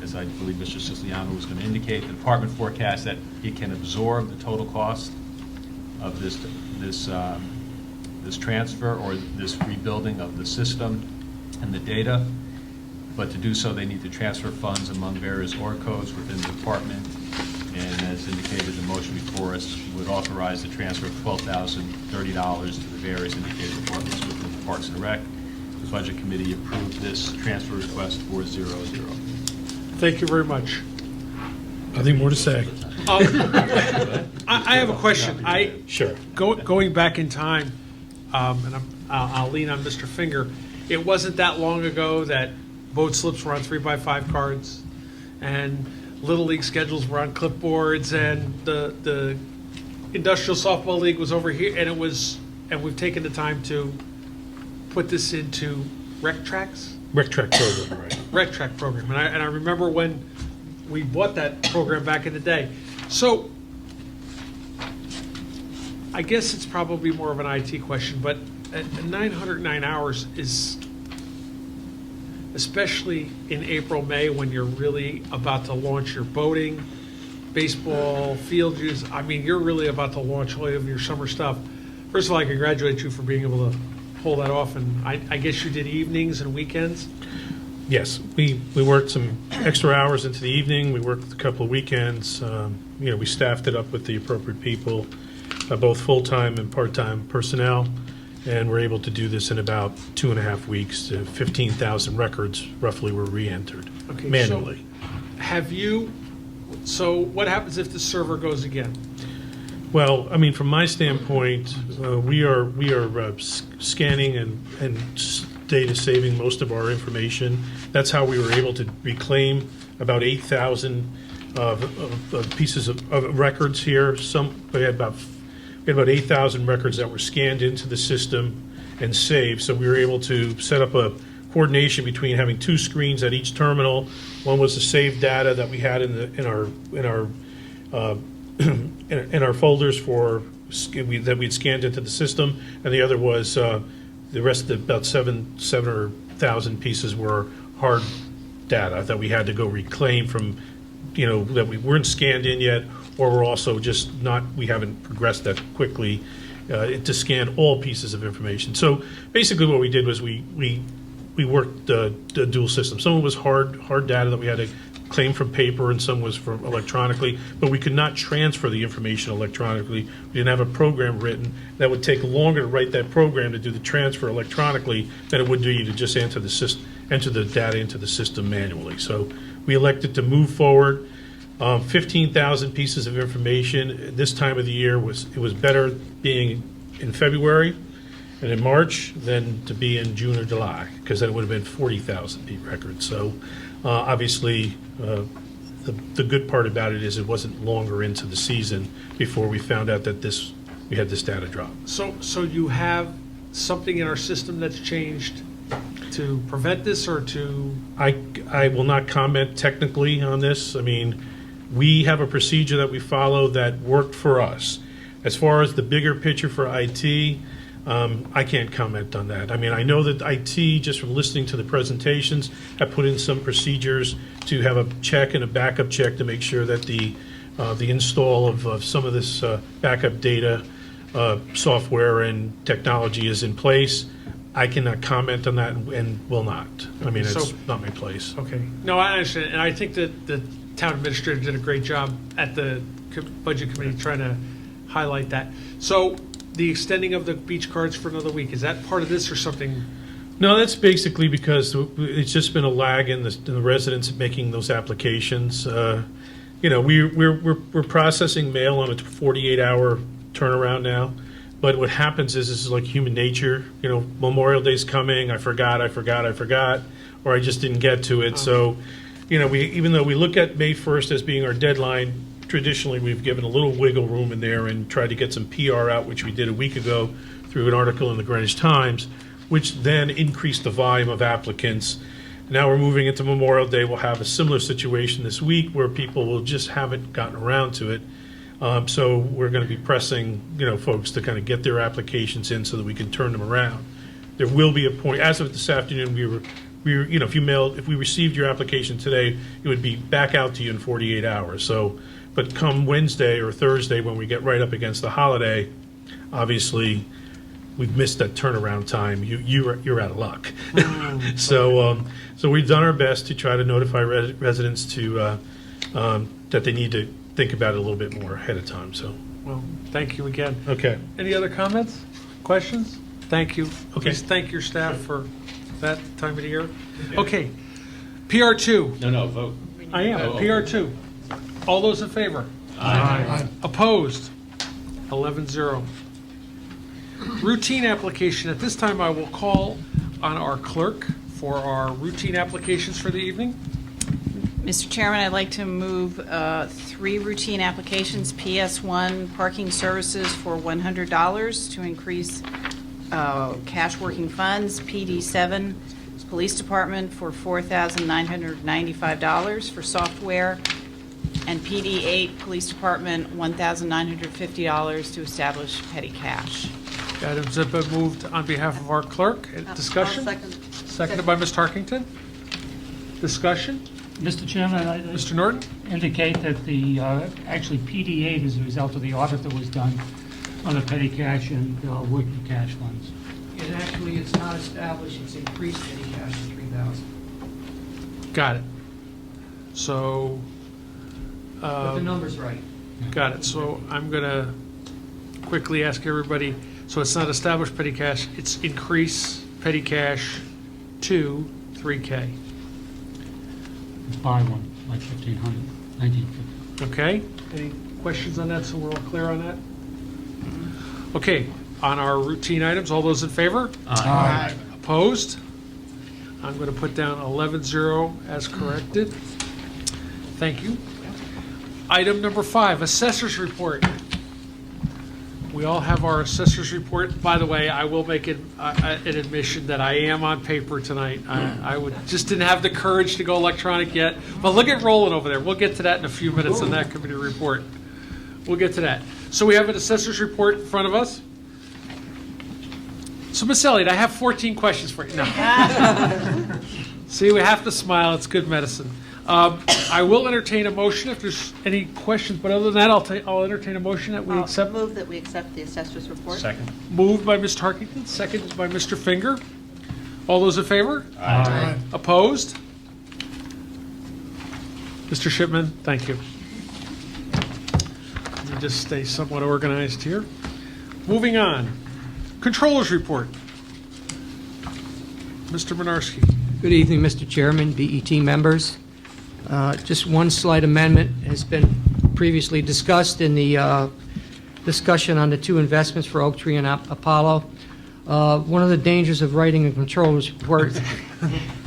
As I believe Mr. Siciliano was going to indicate, the department forecasts that it can absorb the total cost of this transfer or this rebuilding of the system and the data. But to do so, they need to transfer funds among various org codes within the department. And as indicated, the motion before us would authorize the transfer of $12,030 to the various indicated departments within the Parks and Rec. The Budget Committee approved this transfer request 4-0-0.
Thank you very much.
nothing more to say.
I have a question.
Sure.
Going back in time, and I'll lean on Mr. Finger, it wasn't that long ago that vote slips were on 3x5 cards, and Little League schedules were on clipboards, and the Industrial Softball League was over here, and we've taken the time to put this into rec tracks?
Rec Track program, right.
Rec track program, and I remember when we bought that program back in the day. So I guess it's probably more of an IT question, but 909 hours is, especially in April, May, when you're really about to launch your boating, baseball, field use. I mean, you're really about to launch all of your summer stuff. First of all, I congratulate you for being able to pull that off, and I guess you did evenings and weekends?
Yes, we worked some extra hours into the evening. We worked a couple of weekends. We staffed it up with the appropriate people, both full-time and part-time personnel, and we're able to do this in about 2.5 weeks. 15,000 records roughly were re-entered
Okay, so-
manually.
So what happens if the server goes again?
Well, I mean, from my standpoint, we are scanning and data saving most of our information. That's how we were able to reclaim about 8,000 pieces of records here. We had about 8,000 records that were scanned into the system and saved. So we were able to set up a coordination between having two screens at each terminal. One was the saved data that we had in our folders that we'd scanned into the system, and the other was the rest of about 7,000 pieces were hard data that we had to go reclaim from, that we weren't scanned in yet, or we're also just not, we haven't progressed that quickly to scan all pieces of information. So basically what we did was we worked the dual system. Some of it was hard data that we had to claim from paper, and some was from electronically, but we could not transfer the information electronically. We didn't have a program written. That would take longer to write that program to do the transfer electronically than it would do you to just enter the data into the system manually. So we elected to move forward. 15,000 pieces of information this time of the year it was better being in February and in March than to be in June or July, because then it would have been 40,000 records. So obviously, the good part about it is it wasn't longer into the season before we found out that we had this data drop.
So you have something in our system that's changed to prevent this, or to?
I will not comment technically on this. I mean, we have a procedure that we follow that worked for us. As far as the bigger picture for IT, I can't comment on that. I mean, I know that IT, just from listening to the presentations, have put in some procedures to have a check and a backup check to make sure that the install of some of this backup data software and technology is in place. I cannot comment on that and will not. I mean, it's not my place.
Okay. No, I understand, and I think that the town administrator did a great job at the budget committee trying to highlight that. So the extending of the beach cards for another week, is that part of this or something?
No, that's basically because it's just been a lag in the residents making those applications. We're processing mail on a 48-hour turnaround now. But what happens is this is like human nature. Memorial Day's coming. I forgot, or I just didn't get to it. So, even though we look at May 1st as being our deadline, traditionally we've given a little wiggle room in there and tried to get some PR out, which we did a week ago through an article in the Greenwich Times, which then increased the volume of applicants. Now we're moving into Memorial Day. We'll have a similar situation this week where people will just haven't gotten around to it. So we're going to be pressing, folks to kind of get their applications in so that we can turn them around. There will be a point, as of this afternoon, if we received your application today, it would be back out to you in 48 hours. So, but come Wednesday or Thursday, when we get right up against the holiday, obviously we've missed that turnaround time. You're out of luck. So we've done our best to try to notify residents to that they need to think about it a little bit more ahead of time. So,
Well, thank you again.
okay.
Any other comments, questions? Thank you.
Okay.
Please thank your staff for that time of the year. Okay, PR2.
No, vote.
I am, PR2. All those in favor?
Aye.
Opposed? 11-0. Routine application. At this time, I will call on our clerk for our routine applications for the evening.
Mr. Chairman, I'd like to move 3 routine applications. PS1, parking services for $100 to increase cash working funds. PD7, police department for $4,995 for software. And PD8, police department, $1,950 to establish petty cash.
The items have been moved on behalf of our clerk. Discussion? Seconded by Ms. Tarkington. Discussion?
Mr. Chairman, I
Mr. Norton?
indicate that the, actually PD8 is a result of the audit that was done on the petty cash and working cash funds.
And actually, it's not established, it's increased petty cash to 3,000.
Got it. So,
But the number's right.
got it. So I'm going to quickly ask everybody, So it's not establish petty cash, it's increase petty cash to 3K.
Buy one, like 1,500, 1950.
Okay? Any questions on that, so we're all clear on that? Okay, on our routine items, all those in favor?
Aye.
Opposed? I'm going to put down 11-0 as corrected. Thank you. Item number 5, assessor's report. We all have our assessor's report. By the way, I will make an admission that I am on paper tonight. I just didn't have the courage to go electronic yet. But look at Roland over there. We'll get to that in a few minutes on that committee report. We'll get to that. So we have an assessor's report in front of us. So, Miss Elliott, I have 14 questions for you. No. See, we have to smile. It's good medicine. I will entertain a motion if there's any questions, but other than that, I'll entertain a motion that we accept.
Move that we accept the assessor's report.
Second.
Moved by Ms. Tarkington, seconded by Mr. Finger. All those in favor?
Aye.
Opposed? Mr. Shipman, thank you. Let me just stay somewhat organized here. Moving on. Controller's report. Mr. Minarski.
Good evening, Mr. Chairman, BET members. Just one slight amendment has been previously discussed in the discussion on the two investments for Oak Tree and Apollo. One of the dangers of writing a controller's report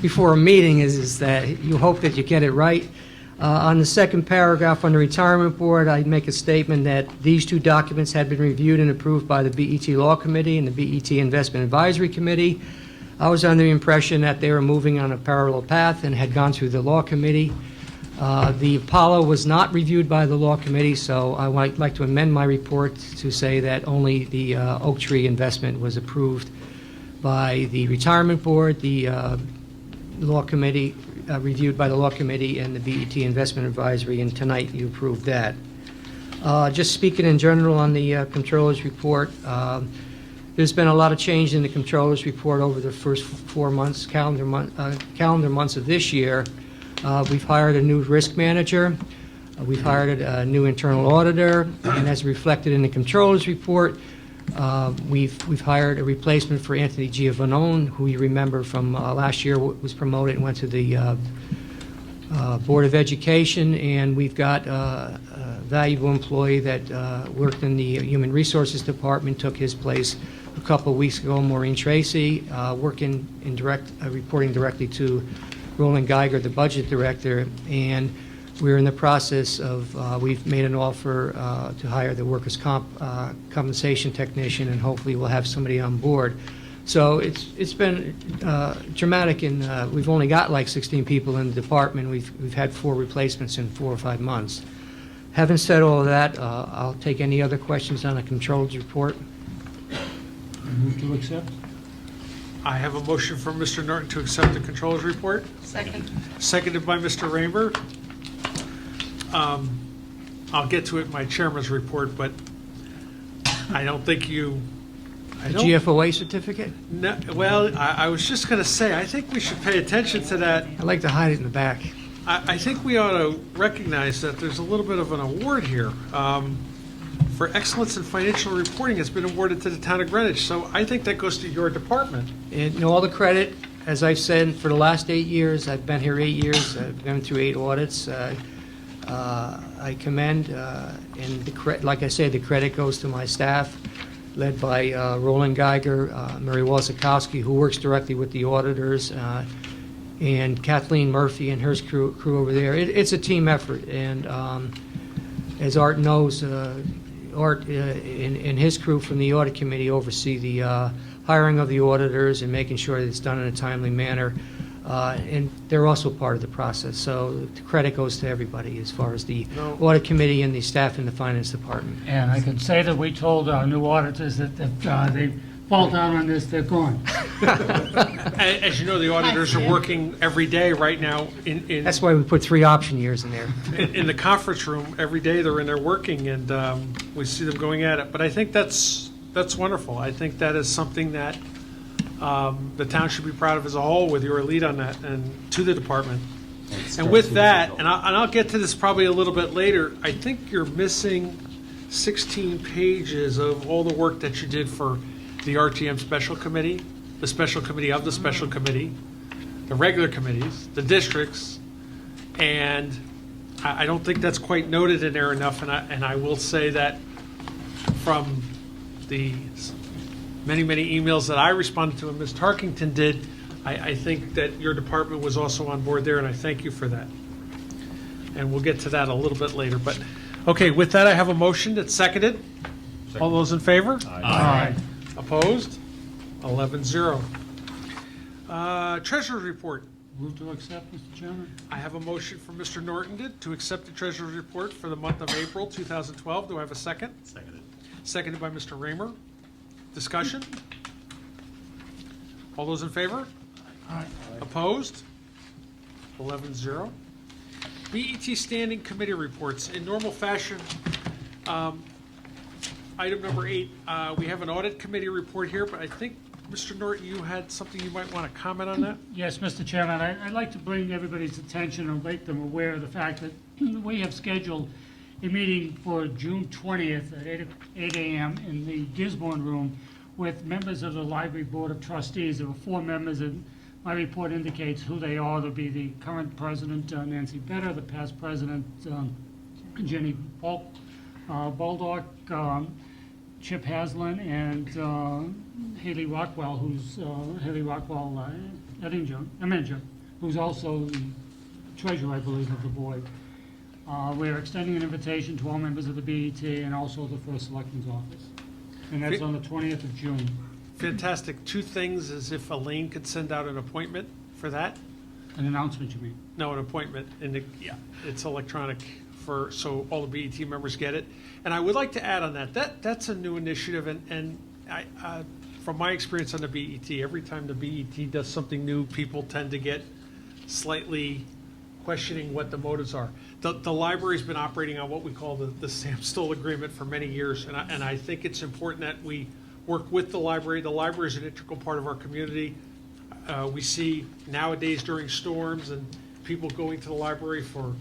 before a meeting is that you hope that you get it right. On the second paragraph on the retirement board, I make a statement that these two documents had been reviewed and approved by the BET Law Committee and the BET Investment Advisory Committee. I was under the impression that they were moving on a parallel path and had gone through the Law Committee. The Apollo was not reviewed by the Law Committee, so I would like to amend my report to say that only the Oak Tree investment was approved by the Retirement Board, the Law Committee, reviewed by the Law Committee, and the BET Investment Advisory, and tonight you approved that. Just speaking in general on the Controller's report, there's been a lot of change in the Controller's report over the first 4 months, calendar months of this year. We've hired a new risk manager. We've hired a new internal auditor, and as reflected in the Controller's report, we've hired a replacement for Anthony Giovannone, who you remember from last year was promoted and went to the Board of Education, and we've got a valuable employee that worked in the Human Resources Department, took his place a couple of weeks ago, Maureen Tracy, reporting directly to Roland Geiger, the budget director, and we're in the process of, we've made an offer to hire the workers' compensation technician, and hopefully we'll have somebody on board. So it's been dramatic, and we've only got like 16 people in the department. We've had 4 replacements in 4 or 5 months. Having said all of that, I'll take any other questions on the controller's report.
Move to accept?
I have a motion from Mr. Norton to accept the controller's report.
Second.
Seconded by Mr. Rainber. I'll get to it in my chairman's report, but I don't think you...
The GFOA certificate?
No, well, I was just going to say, I think we should pay attention to that.
I'd like to hide it in the back.
I think we ought to recognize that there's a little bit of an award here. For excellence in financial reporting has been awarded to the town of Greenwich, so I think that goes to your department.
And all the credit, as I've said, for the last 8 years, I've been here 8 years, I've been through 8 audits. I commend, and like I said, the credit goes to my staff, led by Roland Geiger, Mary Walzakowski, who works directly with the auditors, and Kathleen Murphy and her crew over there. It's a team effort, and as Art knows, Art and his crew from the audit committee oversee the hiring of the auditors and making sure that it's done in a timely manner, and they're also part of the process. So the credit goes to everybody as far as the audit committee and the staff in the finance department.
And I can say that we told our new auditors that if they fall down on this, they're gone.
As you know, the auditors are working every day right now in
That's why we put 3 option years in there.
in the conference room. Every day they're in there working, and we see them going at it. But I think that's wonderful. I think that is something that the town should be proud of as a whole, with your lead on that, and to the department. And with that, and I'll get to this probably a little bit later, I think you're missing 16 pages of all the work that you did for the RTM Special Committee, the Special Committee of the Special Committee, the regular committees, the districts, and I don't think that's quite noted in there enough, and I will say that from the many, many emails that I responded to and Ms. Tarkington did, I think that your department was also on board there, and I thank you for that. And we'll get to that a little bit later. But, okay, with that, I have a motion that's seconded. All those in favor?
Aye.
Opposed? 11-0. Treasurer's report.
Move to accept, Mr. Chairman?
I have a motion from Mr. Norton to accept the treasurer's report for the month of April 2012. Do I have a second?
Seconded.
Seconded by Mr. Raymer. Discussion? All those in favor?
Aye.
Opposed? 11-0. BET Standing Committee reports. In normal fashion, item number 8, we have an audit committee report here, but I think, Mr. Norton, you had something you might want to comment on that?
Yes, Mr. Chairman, I'd like to bring everybody's attention and make them aware of the fact that we have scheduled a meeting for June 20th at 8 a.m. in the Gisborne Room with members of the Library Board of Trustees. There were 4 members, and my report indicates who they are. There'll be the current president, Nancy Better, the past president, Jenny Baldock, Chip Haslam, and Haley Rockwell, Eminger, who's also the treasurer, I believe, of the board. We're extending an invitation to all members of the BET and also the First Selectman's Office. And that's on the 20th of June.
Fantastic. 2 things is if Elaine could send out an appointment for that.
An announcement, you mean?
No, an appointment, and yeah, it's electronic so all the BET members get it. And I would like to add on that's a new initiative, and I, from my experience on the BET, every time the BET does something new, people tend to get slightly questioning what the motives are. The library's been operating on what we call the Sam Stoll agreement for many years, and I think it's important that we work with the library. The library is an integral part of our community. We see nowadays during storms and people going to the library for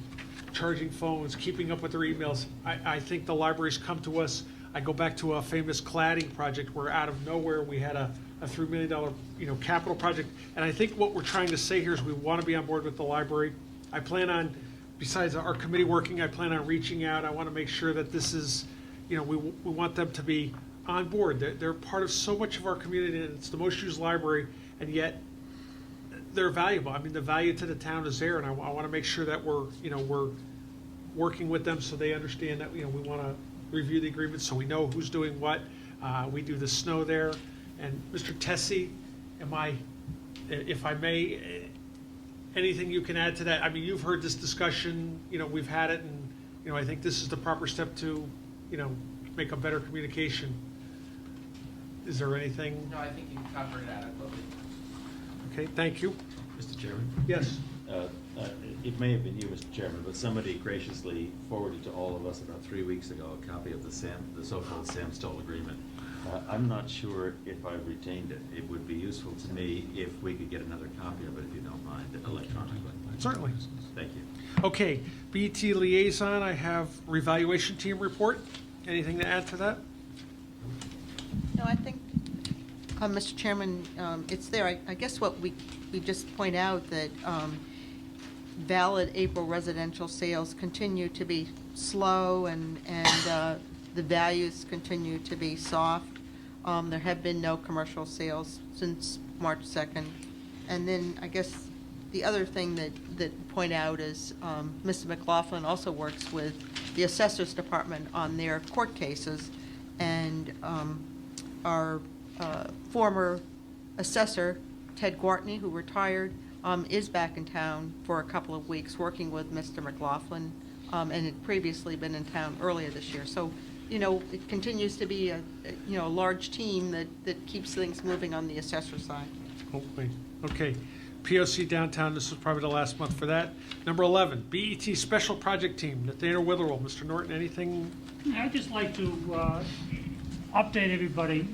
charging phones, keeping up with their emails. I think the library's come to us. I go back to a famous cladding project where out of nowhere we had a $3 million capital project. And I think what we're trying to say here is we want to be on board with the library. I plan on, besides our committee working, I plan on reaching out. I want to make sure that this is, we want them to be on board. They're part of so much of our community, and it's the most used library, and yet they're valuable. I mean, the value to the town is there, and I want to make sure that we're working with them so they understand that, we want to review the agreement so we know who's doing what. We do the snow there. And Mr. Tessie, if I may, anything you can add to that? I mean, you've heard this discussion, we've had it, and, I think this is the proper step to, make a better communication. Is there anything?
No, I think you covered it adequately.
Okay, thank you.
Mr. Chairman?
Yes.
It may have been you, Mr. Chairman, but somebody graciously forwarded to all of us about 3 weeks ago a copy of the so-called Sam Stoll agreement. I'm not sure if I've retained it. It would be useful to me if we could get another copy of it, if you don't mind, electronically.
Certainly.
Thank you.
Okay, BET liaison, I have revaluation team report. Anything to add to that?
No, I think, Mr. Chairman, it's there. I guess what we just point out that valid April residential sales continue to be slow and the values continue to be soft. There have been no commercial sales since March 2nd. And then I guess the other thing that point out is Mr. McLaughlin also works with the Assessor's Department on their court cases. And our former assessor, Ted Gwartney, who retired, is back in town for a couple of weeks working with Mr. McLaughlin, and had previously been in town earlier this year. So, it continues to be a large team that keeps things moving on the assessor side.
Hopefully. Okay. POC downtown, this was probably the last month for that. Number 11, BET Special Project Team, Nathaniel Witherell. Mr. Norton, anything?
I'd just like to update everybody.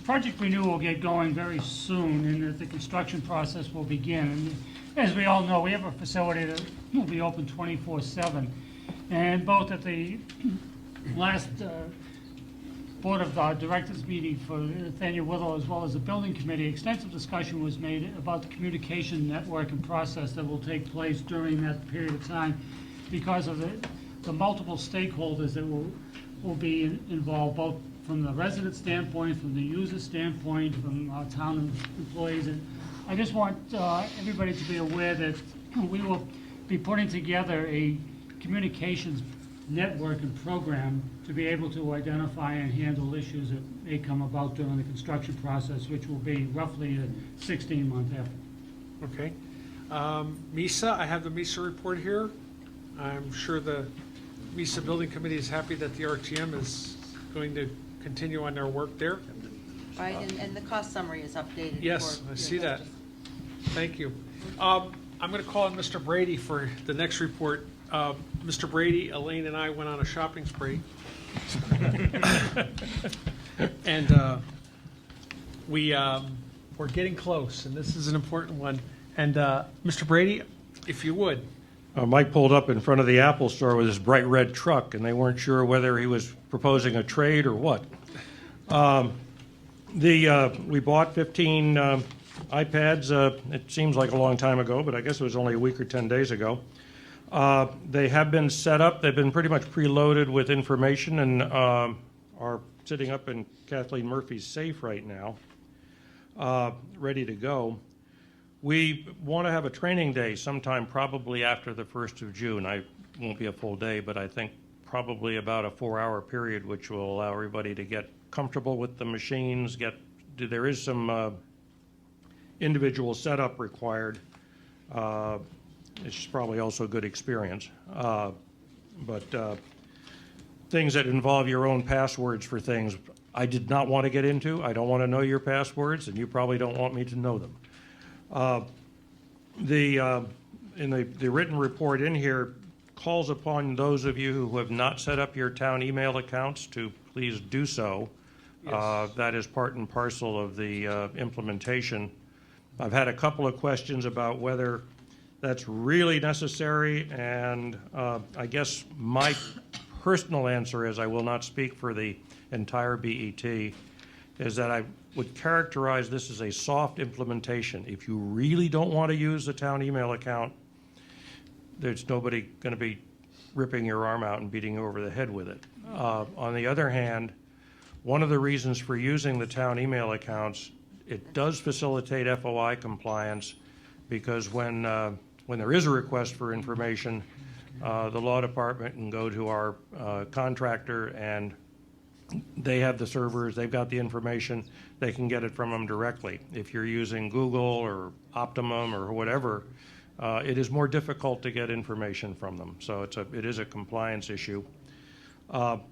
Project Renewal will get going very soon, and that the construction process will begin. And as we all know, we have a facility that will be open 24/7, and both at the last Board of Directors meeting for Nathaniel Whittle, as well as the Building Committee, extensive discussion was made about the communication network and process that will take place during that period of time because of the multiple stakeholders that will be involved, both from the resident standpoint, from the user standpoint, from town employees. And I just want everybody to be aware that we will be putting together a communications network and program to be able to identify and handle issues that may come about during the construction process, which will be roughly a 16-month effort.
Okay. MISA, I have the MISA report here. I'm sure the MISA Building Committee is happy that the RTM is going to continue on their work there.
Right, and the cost summary is updated.
Yes,
for
I
your
see that.
investors.
Thank you. I'm going to call on Mr. Brady for the next report. Mr. Brady, Elaine and I went on a shopping spree. And we're getting close, and this is an important one. And Mr. Brady, if you would.
Mike pulled up in front of the Apple store with his bright red truck, and they weren't sure whether he was proposing a trade or what. We bought 15 iPads. It seems like a long time ago, but I guess it was only a week or 10 days ago. They have been set up. They've been pretty much preloaded with information and are sitting up in Kathleen Murphy's safe right now, ready to go. We want to have a training day sometime probably after the 1st of June. I won't be a full day, but I think probably about a 4-hour period, which will allow everybody to get comfortable with the machines. There is some individual setup required. It's probably also a good experience. But things that involve your own passwords for things, I did not want to get into. I don't want to know your passwords, and you probably don't want me to know them. In the written report in here calls upon those of you who have not set up your town email accounts to please do so.
Yes.
That is part and parcel of the implementation. I've had a couple of questions about whether that's really necessary, and I guess my personal answer is, I will not speak for the entire BET, is that I would characterize this as a soft implementation. If you really don't want to use the town email account, there's nobody going to be ripping your arm out and beating you over the head with it. On the other hand, one of the reasons for using the town email accounts, it does facilitate FOI compliance, because when there is a request for information, the law department can go to our contractor, and they have the servers, they've got the information, they can get it from them directly. If you're using Google or Optimum or whatever, it is more difficult to get information from them. So it is a compliance issue.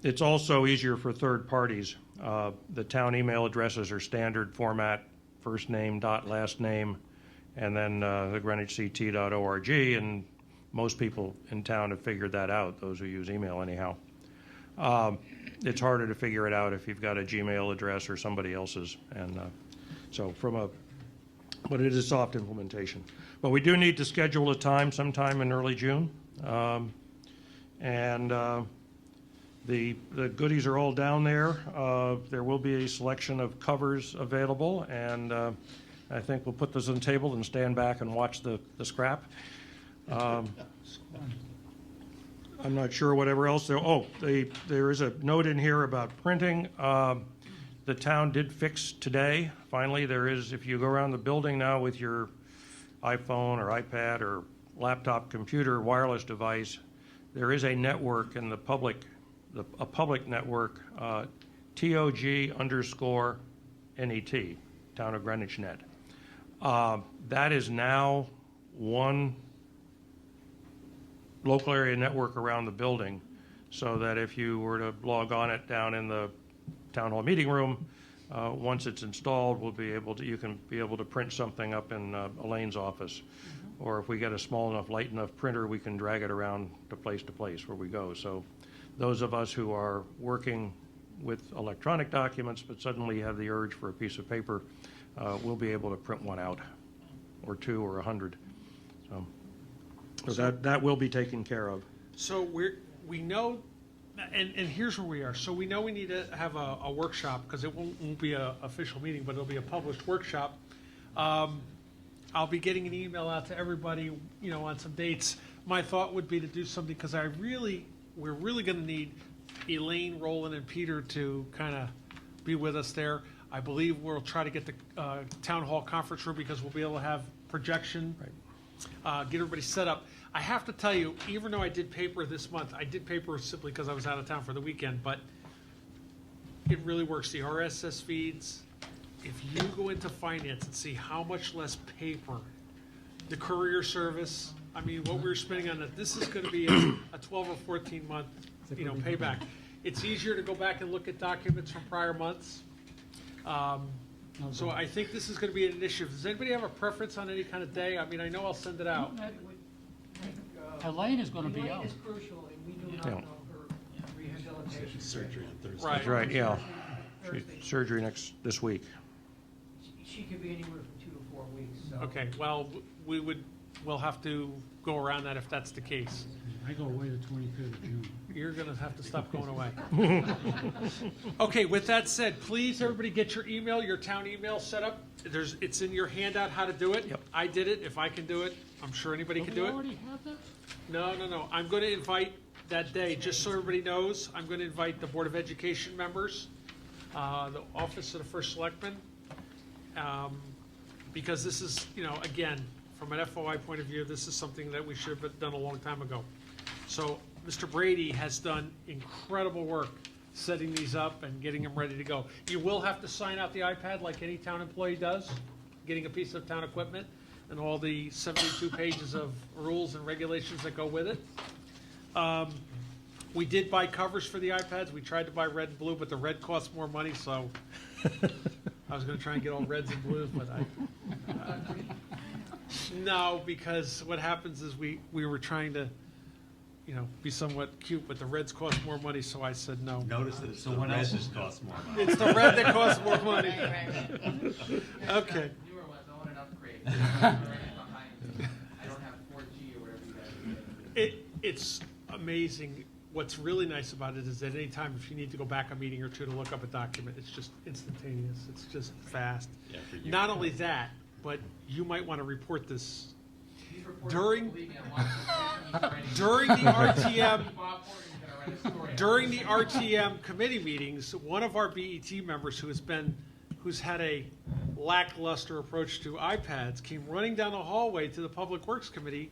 It's also easier for third parties. The town email addresses are standard format, first name dot last name, and then the greenwichct.org, and most people in town have figured that out, those who use email anyhow. It's harder to figure it out if you've got a Gmail address or somebody else's, and but it is a soft implementation. But we do need to schedule a time sometime in early June, and the goodies are all down there. There will be a selection of covers available, and I think we'll put those on the table and stand back and watch the scrap. I'm not sure whatever else there. There is a note in here about printing. The town did fix today. Finally, there is, if you go around the building now with your iPhone or iPad or laptop computer wireless device, there is a network in a public network, TOG_NET, Town of Greenwich Net. That is now one local area network around the building, so that if you were to log on it down in the town hall meeting room, once it's installed, you can be able to print something up in Elaine's office. Or if we get a small enough, light enough printer, we can drag it around to place where we go. So those of us who are working with electronic documents but suddenly have the urge for a piece of paper, we'll be able to print one out, or two, or 100. So that will be taken care of.
So we know and here's where we are. So we know we need to have a workshop, because it won't be an official meeting, but it'll be a published workshop. I'll be getting an email out to everybody, on some dates. My thought would be to do something, because we're really going to need Elaine, Roland, and Peter to kind of be with us there. I believe we'll try to get the town hall conference room, because we'll be able to have projection, get everybody set up. I have to tell you, even though I did paper this month, I did paper simply because I was out of town for the weekend, but it really works. The RSS feeds, if you go into finance and see how much less paper, the courier service, I mean, what we're spending on it, this is going to be a 12 or 14 month, payback. It's easier to go back and look at documents from prior months. So I think this is going to be an initiative. Does anybody have a preference on any kind of day? I mean, I know I'll send it out.
Elaine is going to be out.
Elaine is crucial, and we do not
Yeah.
know her rehabilitation.
Surgery on Thursday.
Right.
Right, yeah.
Thursday.
Surgery this week.
She could be anywhere from 2 to 4 weeks, so.
Okay, well, we'll have to go around that if that's the case.
I go away the 23rd of June.
You're going to have to stop going away. Okay, with that said, please, everybody get your email, your town email set up. It's in your handout how to do it.
Yep.
I did it. If I can do it, I'm sure anybody can do
We
it.
already have that?
No. I'm going to invite that day, just so everybody knows, I'm going to invite the Board of Education members, the Office of the First Selectman, because this is, again, from an FOI point of view, this is something that we should have done a long time ago. So Mr. Brady has done incredible work setting these up and getting them ready to go. You will have to sign out the iPad like any town employee does, getting a piece of town equipment and all the 72 pages of rules and regulations that go with it. We did buy covers for the iPads. We tried to buy red and blue, but the red costs more money, so I was going to try and get all reds and blues, but no, because what happens is we were trying to, be somewhat cute, but the reds cost more money, so I said no.
Notice that it's the red that costs more money.
It's the red that costs more money. Okay.
Newer ones, I want an upgrade. I'm right behind you. I don't have 4G or whatever you guys do.
It's amazing. What's really nice about it is that anytime if you need to go back a meeting or two to look up a document, it's just instantaneous. It's just fast.
Yeah, for you.
Not only that, but you might want to report this
These reports,
during
believe me, I'm watching.
during the RTM.
Bob Morgan's gonna write a story.
During the RTM committee meetings, one of our BET members who's had a lackluster approach to iPads came running down the hallway to the Public Works Committee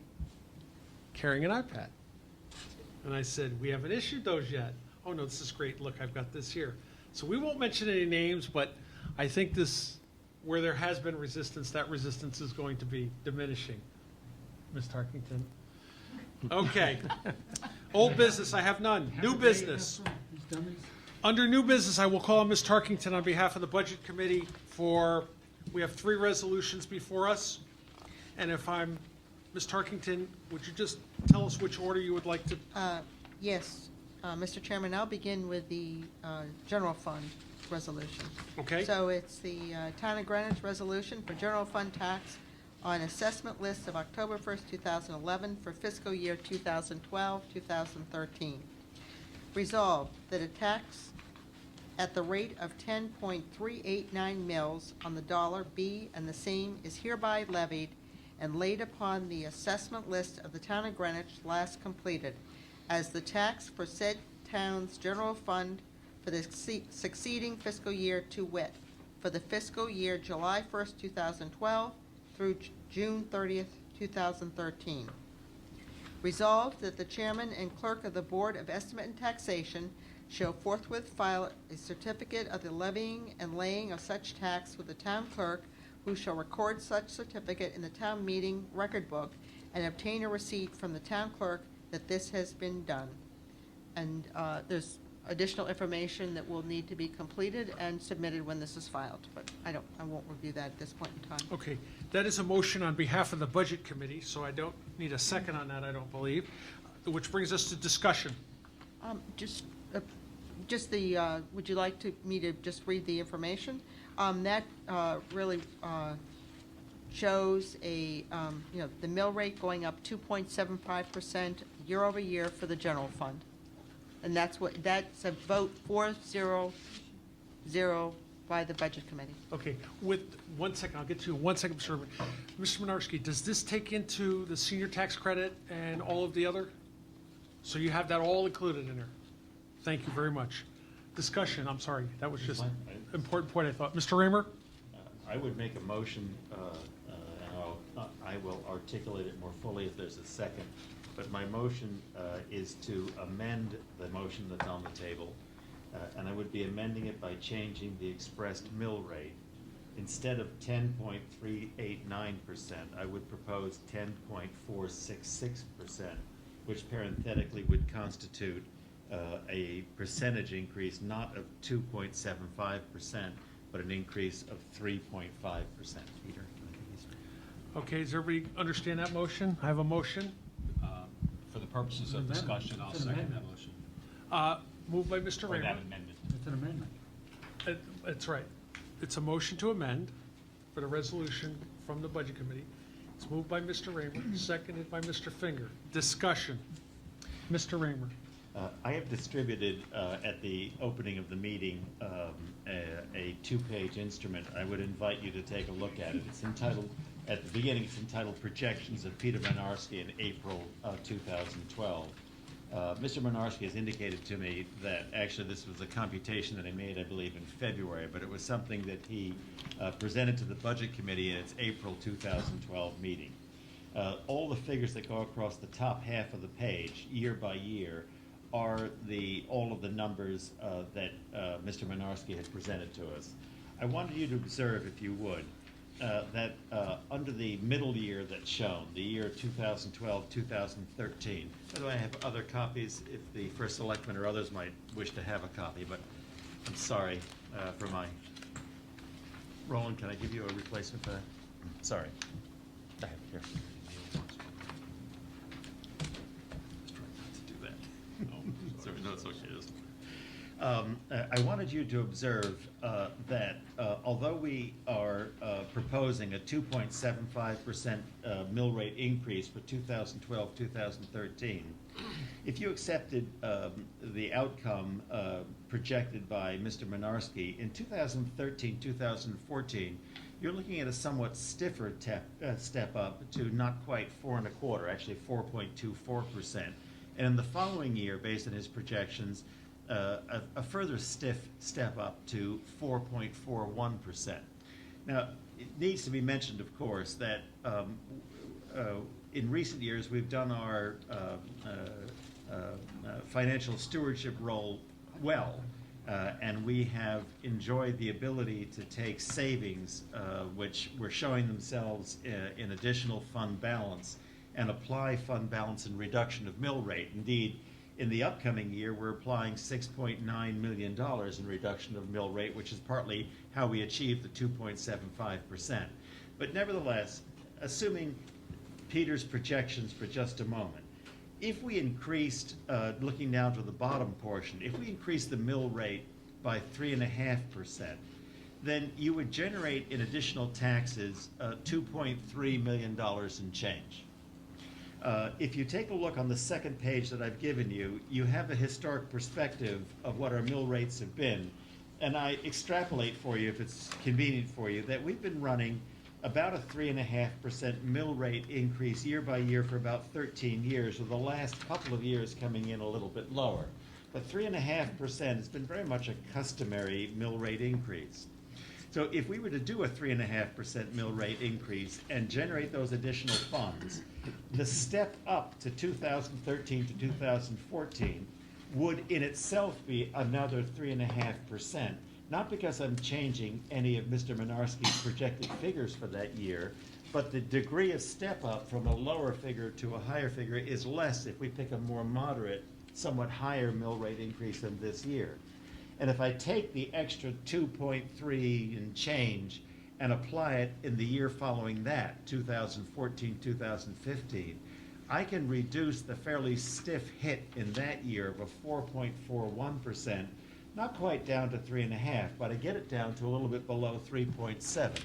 carrying an iPad. And I said, we haven't issued those yet. Oh, no, this is great. Look, I've got this here. So we won't mention any names, but I think where there has been resistance, that resistance is going to be diminishing. Ms. Tarkington? Okay. Old business, I have none. New business. Under new business, I will call on Ms. Tarkington on behalf of the Budget Committee we have 3 resolutions before us. And Ms. Tarkington, would you just tell us which order you would like to?
Yes, Mr. Chairman, I'll begin with the general fund resolution.
Okay.
So it's the Town of Greenwich resolution for general fund tax on assessment list of October 1st, 2011 for fiscal year 2012-2013. Resolved that a tax at the rate of 10.389 mils on the dollar be and the same is hereby levied and laid upon the assessment list of the Town of Greenwich last completed as the tax for said town's general fund for the succeeding fiscal year to wit, for the fiscal year July 1st, 2012 through June 30th, 2013. Resolved that the chairman and clerk of the Board of Estimate and Taxation shall forthwith file a certificate of the levying and laying of such tax with the town clerk, who shall record such certificate in the town meeting record book and obtain a receipt from the town clerk that this has been done. And there's additional information that will need to be completed and submitted when this is filed, but I won't review that at this point in time.
Okay, that is a motion on behalf of the Budget Committee, so I don't need a second on that, I don't believe, which brings us to discussion.
Would you like me to just read the information? That really shows the mill rate going up 2.75% year over year for the general fund. And that's a vote 4-0-0 by the Budget Committee.
Okay, with, 1 second, I'll get to you, 1 second, Mr. Raymer. Mr. Menarski, does this take into the senior tax credit and all of the other? So you have that all included in there? Thank you very much. Discussion, I'm sorry, that was just an important point, I thought. Mr. Raymer?
I would make a motion, and I will articulate it more fully if there's a second, but my motion is to amend the motion that's on the table, and I would be amending it by changing the expressed mill rate. Instead of 10.389%, I would propose 10.466%, which parenthetically would constitute a percentage increase not of 2.75%, but an increase of 3.5%. Peter?
Okay, does everybody understand that motion? I have a motion.
For the purposes of discussion, I'll second that motion.
Moved by Mr.
Or
Raymer.
that amendment.
It's an amendment.
That's right. It's a motion to amend for the resolution from the Budget Committee. It's moved by Mr. Raymer, seconded by Mr. Finger. Discussion. Mr. Raymer.
I have distributed at the opening of the meeting a two-page instrument. I would invite you to take a look at it. It's entitled, at the beginning, it's entitled Projections of Peter Menarski in April 2012. Mr. Menarski has indicated to me that actually this was a computation that he made, I believe, in February, but it was something that he presented to the Budget Committee in its April 2012 meeting. All the figures that go across the top half of the page, year by year, are all of the numbers that Mr. Menarski has presented to us. I wanted you to observe, if you would, that under the middle year that's shown, the year 2012, 2013, by the way, I have other copies if the First Selectman or others might wish to have a copy, but I'm sorry for my... Roland, can I give you a replacement for that? Sorry. I have it here. Sorry, no, it's okay. I wanted you to observe that although we are proposing a 2.75% mill rate increase for 2012-2013, if you accepted the outcome projected by Mr. Menarski, in 2013-2014, you're looking at a somewhat stiffer step up to not quite 4.25%, actually 4.24%. And in the following year, based on his projections, a further stiff step up to 4.41%. Now, it needs to be mentioned, of course, that in recent years we've done our financial stewardship role well, and we have enjoyed the ability to take savings, which were showing themselves in additional fund balance, and apply fund balance and reduction of mill rate. Indeed, in the upcoming year, we're applying $6.9 million in reduction of mill rate, which is partly how we achieved the 2.75%. But nevertheless, assuming Peter's projections for just a moment, if we increased, looking down to the bottom portion, if we increased the mill rate by 3.5%, then you would generate in additional taxes $2.3 million in change. If you take a look on the second page that I've given you, you have a historic perspective of what our mill rates have been. And I extrapolate for you, if it's convenient for you, that we've been running about a 3.5% mill rate increase year by year for about 13 years, with the last couple of years coming in a little bit lower. But 3.5% has been very much a customary mill rate increase. So if we were to do a 3.5% mill rate increase and generate those additional funds, the step up to 2013 to 2014 would in itself be another 3.5%, not because I'm changing any of Mr. Menarski's projected figures for that year, but the degree of step up from a lower figure to a higher figure is less if we pick a more moderate, somewhat higher mill rate increase than this year. And if I take the extra 2.3 and change and apply it in the year following that, 2014, 2015, I can reduce the fairly stiff hit in that year of a 4.41%, not quite down to 3.5, but I get it down to a little bit below 3.7.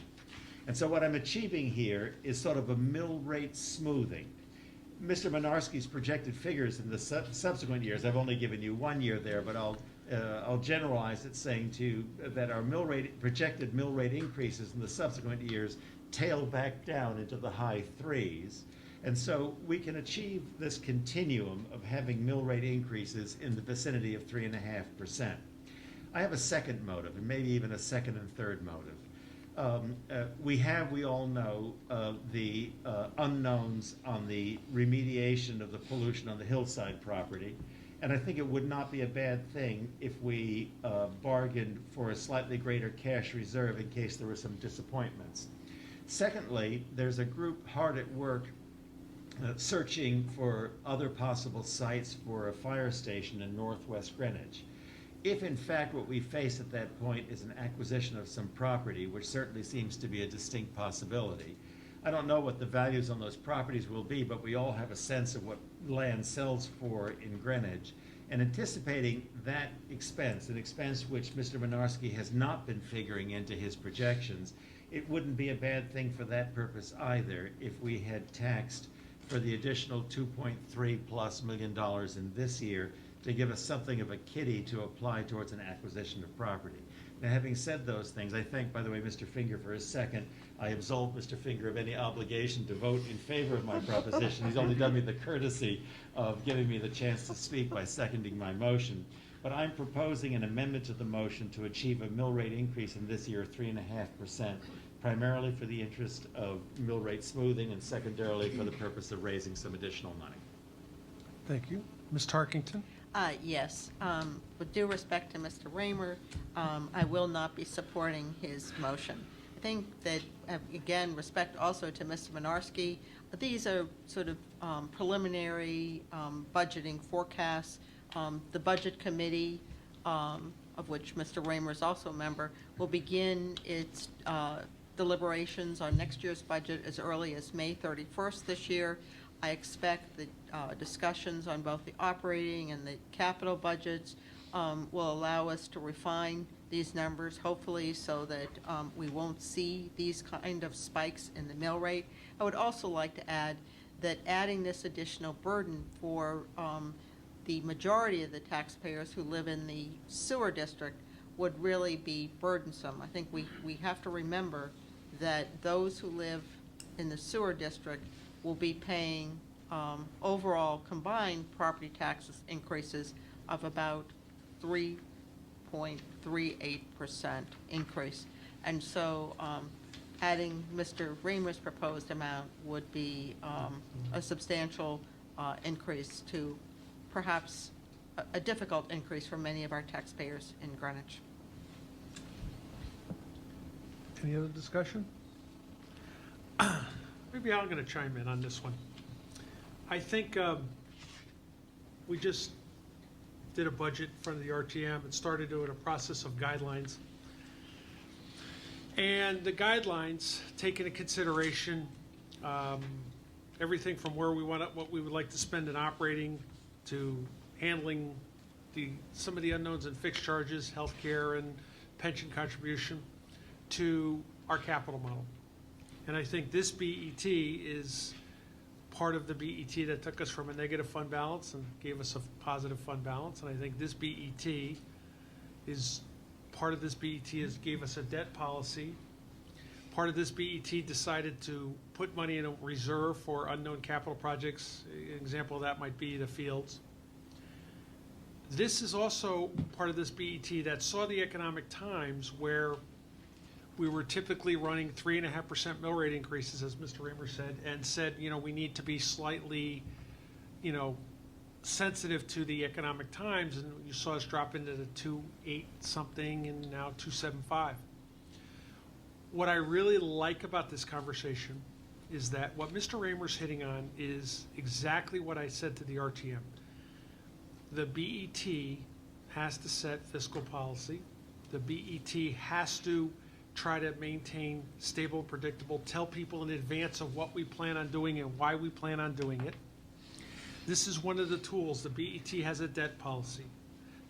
And so what I'm achieving here is sort of a mill rate smoothing. Mr. Minarski's projected figures in the subsequent years, I've only given you 1 year there, but I'll generalize it saying to you that our projected mill rate increases in the subsequent years tail back down into the high threes. And so we can achieve this continuum of having mill rate increases in the vicinity of 3.5%. I have a second motive, and maybe even a second and third motive. We all know, the unknowns on the remediation of the pollution on the hillside property. And I think it would not be a bad thing if we bargained for a slightly greater cash reserve in case there were some disappointments. Secondly, there's a group hard at work searching for other possible sites for a fire station in northwest Greenwich. If in fact what we face at that point is an acquisition of some property, which certainly seems to be a distinct possibility, I don't know what the values on those properties will be, but we all have a sense of what land sells for in Greenwich. And anticipating that expense, an expense which Mr. Minarski has not been figuring into his projections, it wouldn't be a bad thing for that purpose either if we had taxed for the additional $2.3+ million in this year to give us something of a kitty to apply towards an acquisition of property. Now, having said those things, I thank, by the way, Mr. Finger for his second. I absolve Mr. Finger of any obligation to vote in favor of my proposition. He's only done me the courtesy of giving me the chance to speak by seconding my motion. But I'm proposing an amendment to the motion to achieve a mill rate increase in this year of 3.5%, primarily for the interest of mill rate smoothing and secondarily for the purpose of raising some additional money.
Thank you. Ms. Tarkington?
Yes. With due respect to Mr. Raymer, I will not be supporting his motion. I think that, again, respect also to Mr. Minarski, these are sort of preliminary budgeting forecasts. The Budget Committee, of which Mr. Raymer is also a member, will begin its deliberations on next year's budget as early as May 31st this year. I expect the discussions on both the operating and the capital budgets will allow us to refine these numbers, hopefully, so that we won't see these kind of spikes in the mill rate. I would also like to add that adding this additional burden for the majority of the taxpayers who live in the sewer district would really be burdensome. I think we have to remember that those who live in the sewer district will be paying overall combined property taxes increases of about 3.38% increase. And so adding Mr. Raymer's proposed amount would be a substantial increase to perhaps a difficult increase for many of our taxpayers in Greenwich.
Any other discussion? Maybe I'm going to chime in on this one. I think we just did a budget in front of the RTM and started doing a process of guidelines. And the guidelines take into consideration everything from where we want to, what we would like to spend in operating to handling some of the unknowns in fixed charges, healthcare and pension contribution, to our capital model. And I think this BET is part of the BET that took us from a negative fund balance and gave us a positive fund balance. And I think this BET is part of this BET is gave us a debt policy. Part of this BET decided to put money in a reserve for unknown capital projects. An example of that might be the fields. This is also part of this BET that saw the economic times where we were typically running 3.5% mill rate increases, as Mr. Raymer said, and said, we need to be slightly, sensitive to the economic times, and you saw us drop into the 2.8 something and now 2.75. What I really like about this conversation is that what Mr. Raymer's hitting on is exactly what I said to the RTM. The BET has to set fiscal policy. The BET has to try to maintain stable, predictable, tell people in advance of what we plan on doing and why we plan on doing it. This is one of the tools. The BET has a debt policy.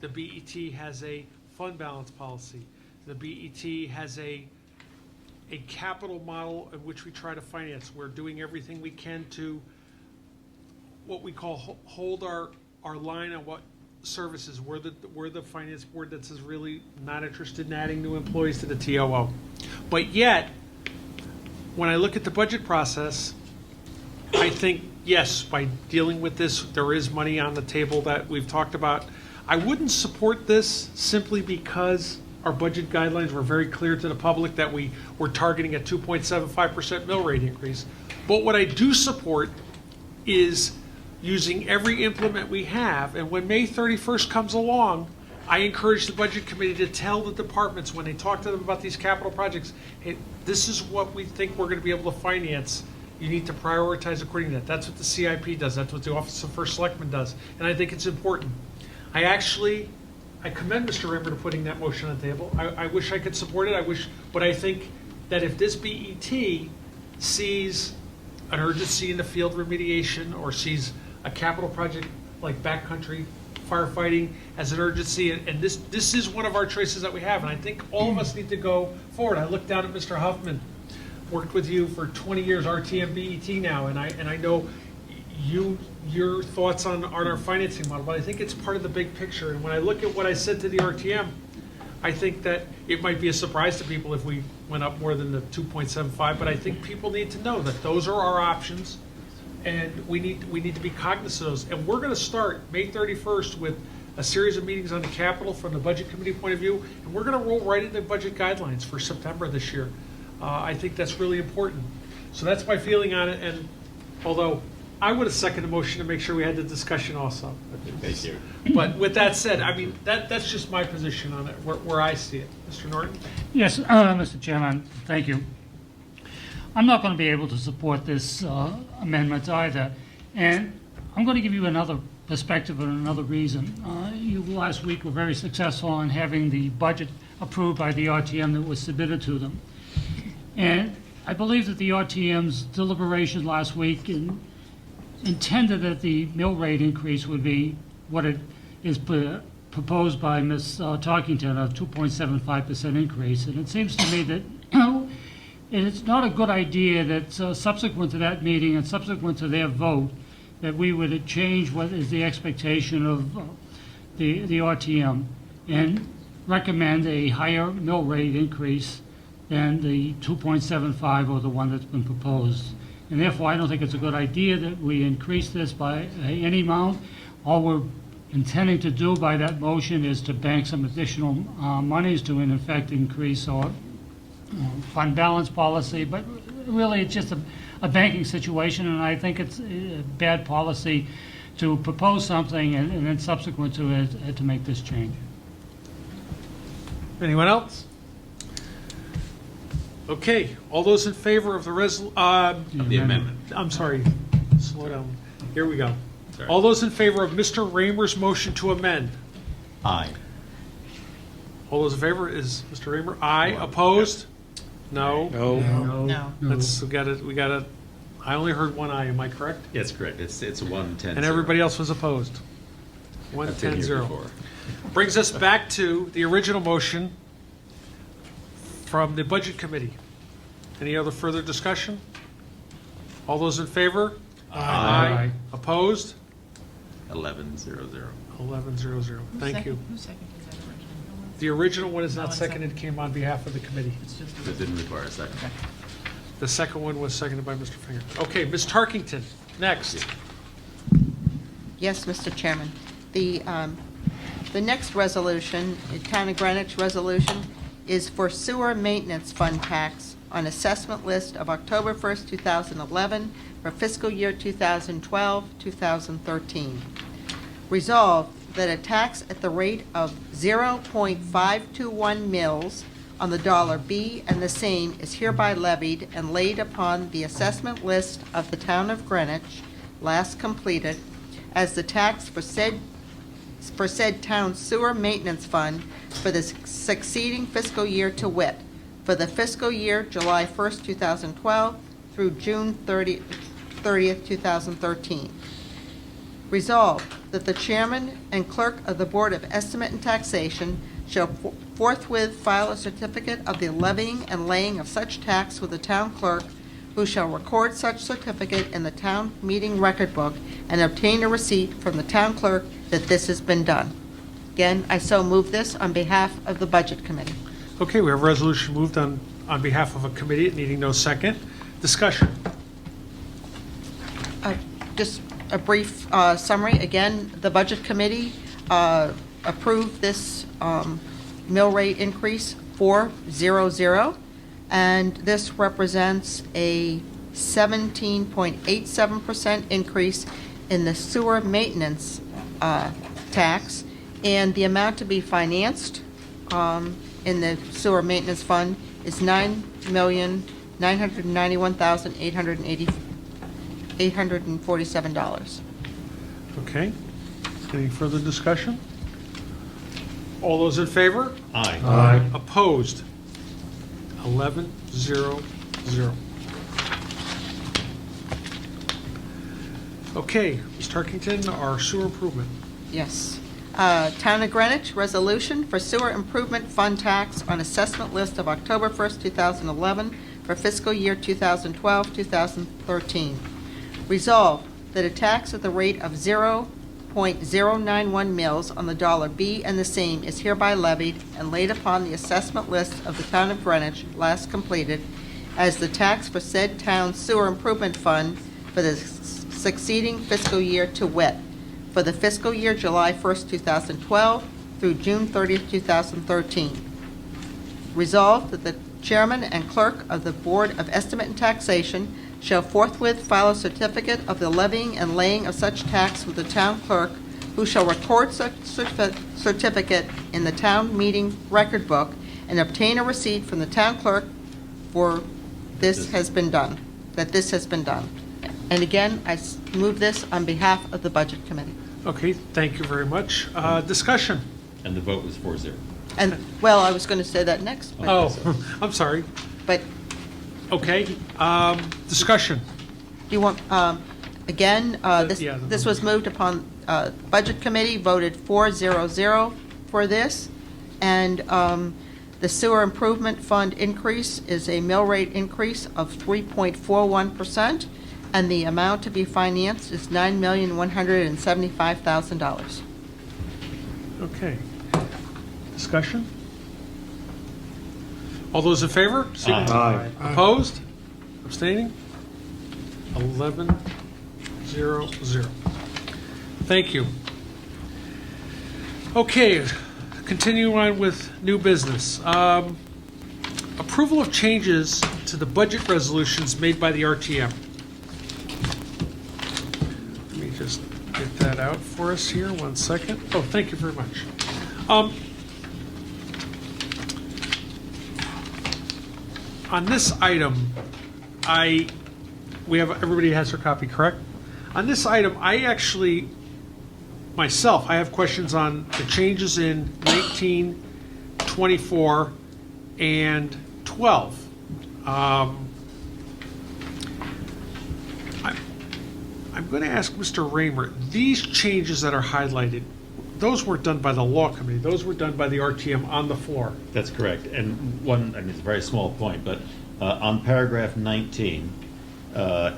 The BET has a fund balance policy. The BET has a capital model in which we try to finance. We're doing everything we can to what we call hold our line on what services. We're the finance board that says really not interested in adding new employees to the TOO. But yet, when I look at the budget process, I think, yes, by dealing with this, there is money on the table that we've talked about. I wouldn't support this simply because our budget guidelines were very clear to the public that we were targeting a 2.75% mill rate increase. But what I do support is using every implement we have, and when May 31st comes along, I encourage the budget committee to tell the departments when they talk to them about these capital projects, hey, this is what we think we're going to be able to finance. You need to prioritize according to that. That's what the CIP does. That's what the Office of First Selectman does. And I think it's important. I commend Mr. Rimmer to putting that motion on the table. I wish I could support it. But I think that if this BET sees an urgency in the field remediation or sees a capital project like backcountry firefighting as an urgency, and this is one of our choices that we have, and I think all of us need to go forward. I look down at Mr. Huffman, worked with you for 20 years, RTM BET now, and I know your thoughts on our financing model, but I think it's part of the big picture. And when I look at what I said to the RTM, I think that it might be a surprise to people if we went up more than the 2.75, but I think people need to know that those are our options, and we need to be cognizant of those. And we're going to start May 31st with a series of meetings on the Capitol from the Budget Committee point of view, and we're going to roll right into budget guidelines for September this year. I think that's really important. So that's my feeling on it, and although I would have seconded the motion to make sure we had the discussion also.
Thank you.
But with that said, I mean, that's just my position on it, where I see it. Mr. Norton?
Yes, Mr. Chairman, thank you. I'm not going to be able to support this amendment either, and I'm going to give you another perspective and another reason. You last week were very successful in having the budget approved by the RTM that was submitted to them. And I believe that the RTM's deliberation last week intended that the mill rate increase would be what it is proposed by Ms. Tarkington, a 2.75% increase. And it seems to me that it's not a good idea that subsequent to that meeting and subsequent to their vote, that we would change what is the expectation of the RTM and recommend a higher mill rate increase than the 2.75 or the one that's been proposed. And therefore, I don't think it's a good idea that we increase this by any amount. All we're intending to do by that motion is to bank some additional monies to, in effect, increase our fund balance policy. But really, it's just a banking situation, and I think it's a bad policy to propose something and then subsequent to it to make this change.
Anyone else? Okay, all those in favor of the
The amendment.
I'm sorry, slow down. Here we go. All those in favor of Mr. Raymer's motion to amend?
Aye.
All those in favor is Mr. Raymer? Aye. Opposed? No.
No.
We got it. I only heard one aye, am I correct?
That's correct. It's 1-10-0.
And everybody else was opposed?
I've been here
1-10-0.
before.
Brings us back to the original motion from the Budget Committee. Any other further discussion? All those in favor?
Aye.
Opposed?
11-0-0.
11-0-0. Thank you.
Who seconded that original?
The original one is
No
not
one
seconded, came on behalf of the committee.
That didn't require a second.
The second one was seconded by Mr. Finger. Okay, Ms. Tarkington, next.
Yes, Mr. Chairman. The next resolution, the Town of Greenwich resolution, is for sewer maintenance fund tax on assessment list of October 1st, 2011 for fiscal year 2012-2013. Resolved that a tax at the rate of 0.521 mils on the dollar be and the same is hereby levied and laid upon the assessment list of the Town of Greenwich, last completed, as the tax for said town sewer maintenance fund for the succeeding fiscal year to wit, for the fiscal year July 1st, 2012 through June 30th, 2013. Resolved that the chairman and clerk of the Board of Estimate and Taxation shall forthwith file a certificate of the levying and laying of such tax with the town clerk who shall record such certificate in the town meeting record book and obtain a receipt from the town clerk that this has been done. Again, I so move this on behalf of the Budget Committee.
Okay, we have a resolution moved on behalf of a committee needing no second. Discussion.
Just a brief summary. Again, the Budget Committee approved this mill rate increase 400, and this represents a 17.87% increase in the sewer maintenance tax, and the amount to be financed in the sewer maintenance fund is $9,991,847.
Okay. Any further discussion? All those in favor?
Aye.
Aye. Opposed? 11-0-0. Okay, Ms. Tarkington, our sewer improvement.
Yes. Town of Greenwich, resolution for sewer improvement fund tax on assessment list of October 1st, 2011 for fiscal year 2012-2013. Resolved that a tax at the rate of 0.091 mils on the dollar be and the same is hereby levied and laid upon the assessment list of the Town of Greenwich last completed as the tax for said town sewer improvement fund for the succeeding fiscal year to wit, for the fiscal year July 1st, 2012 through June 30th, 2013. Resolved that the chairman and clerk of the Board of Estimate and Taxation shall forthwith file a certificate of the levying and laying of such tax with the town clerk, who shall record such certificate in the town meeting record book and obtain a receipt from the town clerk for this has been done, that this has been done. And again, I move this on behalf of the Budget Committee.
Okay, thank you very much. Discussion.
And the vote was 4-0.
And, well, I was going to say that next. but-
Oh, I'm sorry.
But
Okay, discussion.
do you want, again, this
yeah,
this was moved upon, Budget Committee voted 400 for this, and the sewer improvement fund increase is a mill rate increase of 3.41%, and the amount to be financed is $9,175,000.
Okay. Discussion? All those in favor?
Aye.
Opposed? Abstaining? 11-0-0. Thank you. Okay, continuing on with new business. Approval of changes to the budget resolutions made by the RTM. Let me just get that out for us here, 1 second. Oh, thank you very much. On this item, everybody has their copy, correct? On this item, I actually, myself, I have questions on the changes in 19, 24, and 12. I'm going to ask Mr. Raymer, these changes that are highlighted, those weren't done by the law committee, those were done by the RTM on the floor.
That's correct. And one, I mean, it's a very small point, but on paragraph 19,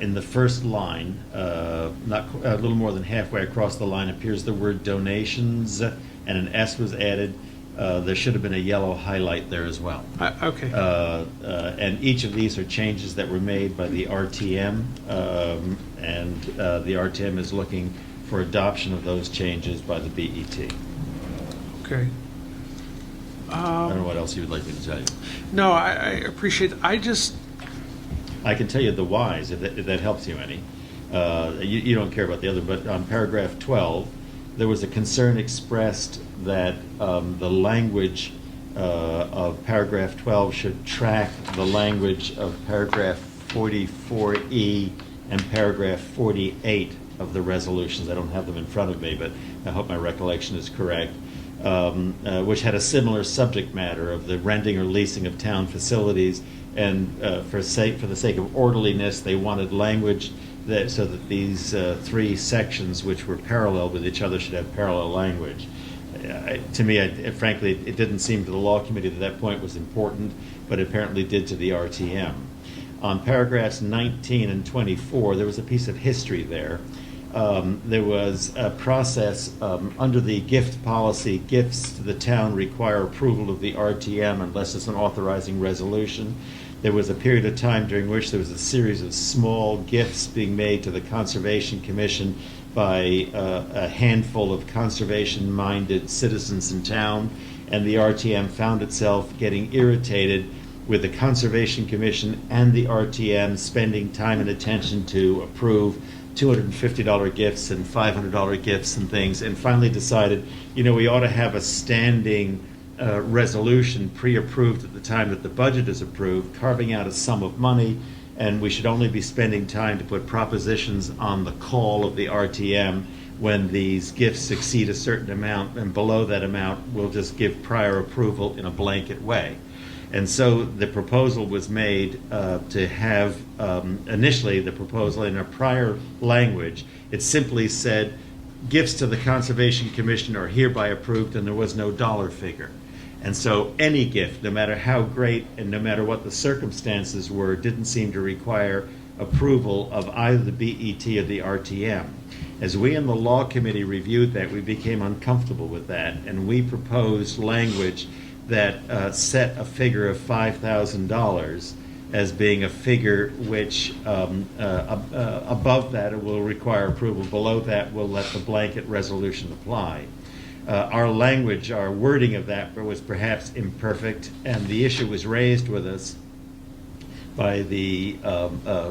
in the first line, not a little more than halfway across the line, appears the word donations, and an S was added. There should have been a yellow highlight there as well.
Okay.
And each of these are changes that were made by the RTM, and the RTM is looking for adoption of those changes by the BET.
Okay.
I don't know what else you would like me to tell you.
No, I appreciate, I
can tell you the whys, if that helps you any. You don't care about the other, but on paragraph 12, there was a concern expressed that the language of paragraph 12 should track the language of paragraph 44E and paragraph 48 of the resolutions. I don't have them in front of me, but I hope my recollection is correct. Which had a similar subject matter of the renting or leasing of town facilities, and for the sake of orderliness, they wanted language so that these three sections, which were parallel with each other, should have parallel language. To me, frankly, it didn't seem to the law committee that point was important, but apparently did to the RTM. on paragraphs 19 and 24, there was a piece of history there. There was a process under the gift policy. Gifts to the town require approval of the RTM unless it's an authorizing resolution. There was a period of time during which there was a series of small gifts being made to the Conservation Commission by a handful of conservation-minded citizens in town, and the RTM found itself getting irritated with the Conservation Commission and the RTM spending time and attention to approve $250 gifts and $500 gifts and things, and finally decided, we ought to have a standing resolution pre-approved at the time that the budget is approved, carving out a sum of money, and we should only be spending time to put propositions on the call of the RTM when these gifts exceed a certain amount, and below that amount, we'll just give prior approval in a blanket way. And so the proposal was made to have, initially the proposal in a prior language, it simply said, gifts to the Conservation Commission are hereby approved, and there was no dollar figure. And so any gift, no matter how great and no matter what the circumstances were, didn't seem to require approval of either the BET or the RTM. As we in the Law Committee reviewed that, we became uncomfortable with that, and we proposed language that set a figure of $5,000 as being a figure which above that it will require approval, below that will let the blanket resolution apply. Our language, our wording of that was perhaps imperfect, and the issue was raised with us by the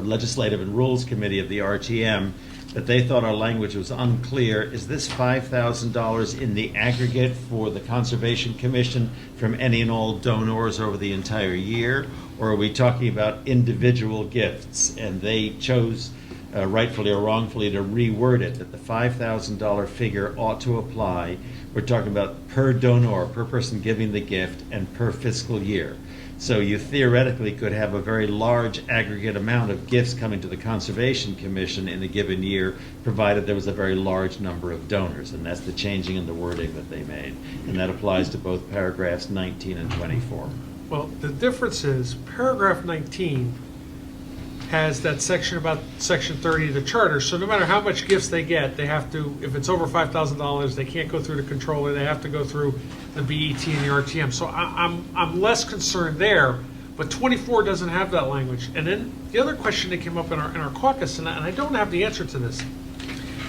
Legislative and Rules Committee of the RTM, that they thought our language was unclear. Is this $5,000 in the aggregate for the Conservation Commission from any and all donors over the entire year, or are we talking about individual gifts? And they chose, rightfully or wrongfully, to reword it, that the $5,000 figure ought to apply. We're talking about per donor, per person giving the gift, and per fiscal year. So you theoretically could have a very large aggregate amount of gifts coming to the Conservation Commission in a given year, provided there was a very large number of donors. And that's the changing in the wording that they made. And that applies to both paragraphs 19 and 24.
Well, the difference is paragraph 19 has that section about section 30 of the charter. So no matter how much gifts they get, they have to, if it's over $5,000, they can't go through the controller. They have to go through the BET and the RTM. So I'm less concerned there. But 24 doesn't have that language. And then the other question that came up in our caucus, and I don't have the answer to this.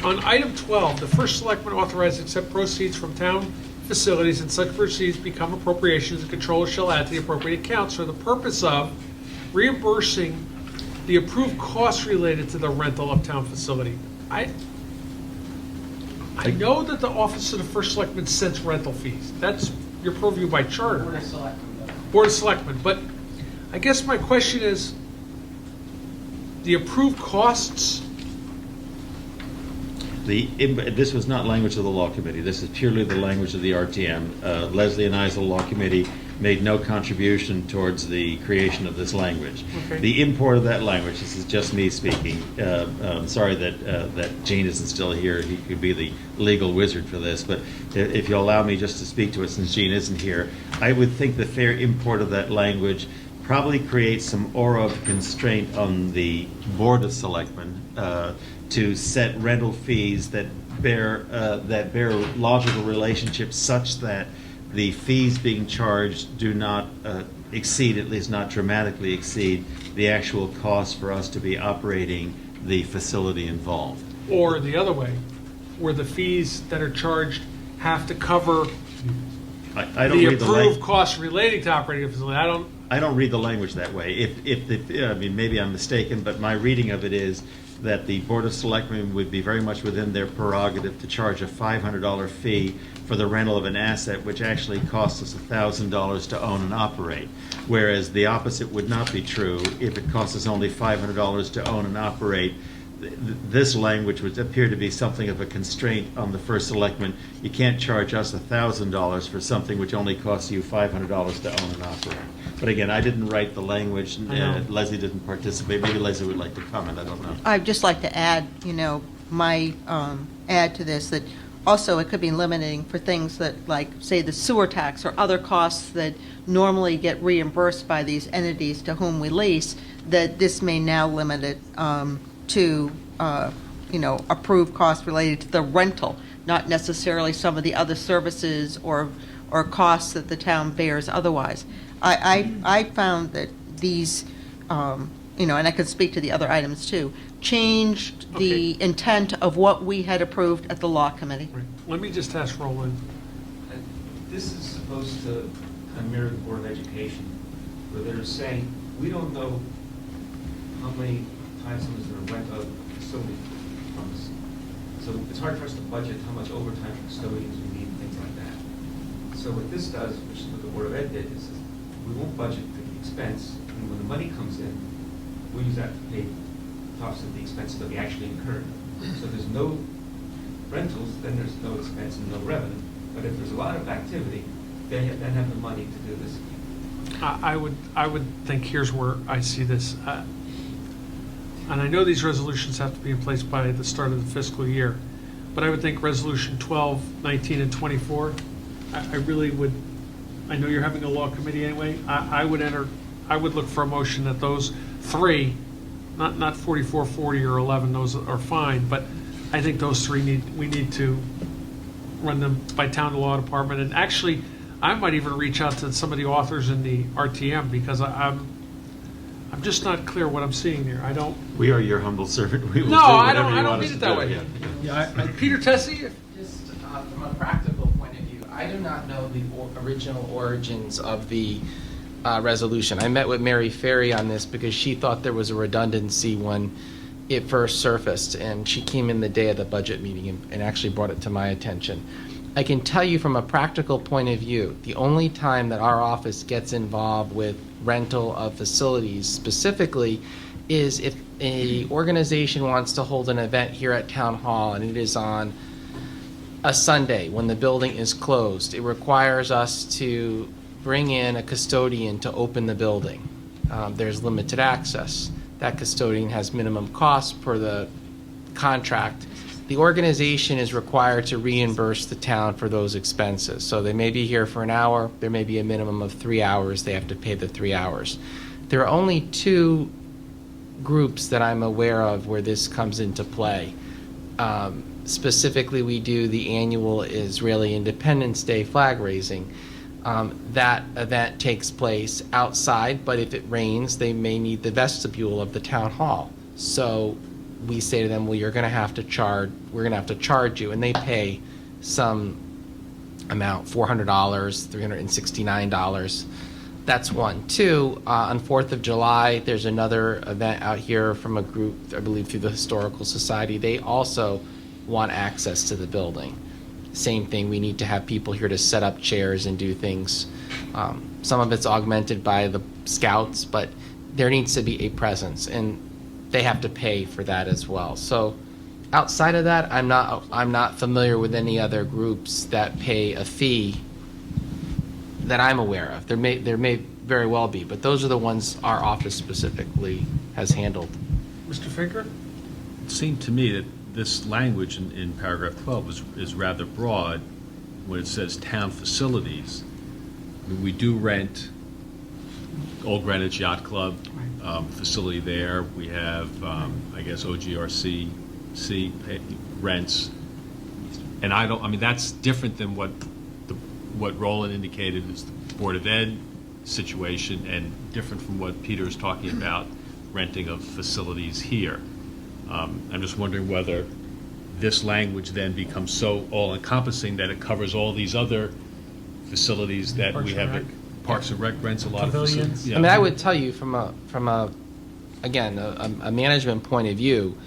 On item 12, the first selectman authorized to accept proceeds from town facilities, and such proceeds become appropriations. The controller shall add to the appropriate accounts for the purpose of reimbursing the approved costs related to the rental of town facility. I know that the office of the first selectman sets rental fees. That's your purview by charter.
Board of Selectmen.
Board of Selectmen. But I guess my question is, the approved costs,
This was not language of the Law Committee. This is purely the language of the RTM. Leslie and I, as the Law Committee, made no contribution towards the creation of this language.
Okay.
The import of that language, this is just me speaking. I'm sorry that Gene isn't still here. He could be the legal wizard for this, but if you'll allow me just to speak to it since Gene isn't here, I would think the fair import of that language probably creates some aura of constraint on the Board of Selectmen to set rental fees that bear logical relationships such that the fees being charged do not exceed, at least not dramatically exceed, the actual cost for us to be operating the facility involved.
or the other way, where the fees that are charged have to cover
I don't
the
read the
approved
language.
costs relating to operating a facility.
I don't read the language that way. I mean, maybe I'm mistaken, but my reading of it is that the Board of Selectmen would be very much within their prerogative to charge a $500 fee for the rental of an asset which actually costs us $1,000 to own and operate, whereas the opposite would not be true if it costs us only $500 to own and operate. This language would appear to be something of a constraint on the first selectman. You can't charge us $1,000 for something which only costs you $500 to own and operate. But again, I didn't write the language, and Leslie didn't participate. Maybe Leslie would like to comment, I don't know.
I'd just like to add, my add to this, that also, it could be limiting for things that, like, say, the sewer tax or other costs that normally get reimbursed by these entities to whom we lease, that this may now limit it to, approved costs related to the rental, not necessarily some of the other services or costs that the town bears otherwise. I found that these, and I could speak to the other items too, changed the intent of what we had approved at the law committee.
Right. Let me just ask Roland.
This is supposed to kind of mirror the Board of Education, where they're saying, we don't know how many times someone's going to rent a facility from us. So it's hard for us to budget how much overtime for custodians we need, and things like that. So what this does, which is what the Board of Ed did, is we won't budget for the expense, and when the money comes in, we'll use that to pay to offset the expenses that we actually incurred. So if there's no rentals, then there's no expense and no revenue. But if there's a lot of activity, they then have the money to do this.
I would think here's where I see this. And I know these resolutions have to be in place by the start of the fiscal year, but I would think resolution 12, 19, and 24, I really would, I know you're having a law committee anyway, I would look for a motion that those three, not 44, 40, or 11, those are fine, but I think those three we need to run them by town law department. And actually, I might even reach out to some of the authors in the RTM, because I'm just not clear what I'm seeing there. I don't.
We are your humble servant. We will
No,
do
I
whatever
don't.
you
I don't
want us
mean it
to
that
do.
way.
Yeah.
Peter Tessie.
Just from a practical point of view, I do not know the original origins of the resolution. I met with Mary Ferry on this because she thought there was a redundancy when it first surfaced, and she came in the day of the budget meeting and actually brought it to my attention. I can tell you from a practical point of view, the only time that our office gets involved with rental of facilities specifically is if a organization wants to hold an event here at Town Hall and it is on a Sunday when the building is closed. It requires us to bring in a custodian to open the building. There's limited access. That custodian has minimum costs per the contract. The organization is required to reimburse the town for those expenses. So they may be here for an hour, there may be a minimum of 3 hours, they have to pay the 3 hours. There are only two groups that I'm aware of where this comes into play. Specifically, we do the annual Israeli Independence Day flag raising. That event takes place outside, but if it rains, they may need the vestibule of the town hall. So we say to them, well, we're going to have to charge you, and they pay some amount, $400, $369. That's one. Two, on 4th of July, there's another event out here from a group, I believe through the Historical Society. They also want access to the building. Same thing, we need to have people here to set up chairs and do things. Some of it's augmented by the scouts, but there needs to be a presence, and they have to pay for that as well. So outside of that, I'm not familiar with any other groups that pay a fee that I'm aware of. There may very well be, but those are the ones our office specifically has handled.
Mr. Finker?
It seemed to me that this language in paragraph 12 is rather broad when it says town facilities. I mean, we do rent Old Greenwich Yacht Club facility there. We have, I guess, OGRC rents. And that's different than what Roland indicated is the Board of Ed situation, and different from what Peter is talking about, renting of facilities here. I'm just wondering whether this language then becomes so all-encompassing that it covers all these other facilities that we have. Parks and Rec rents a lot of facilities. Yeah.
I mean, I would tell you from a management point of view,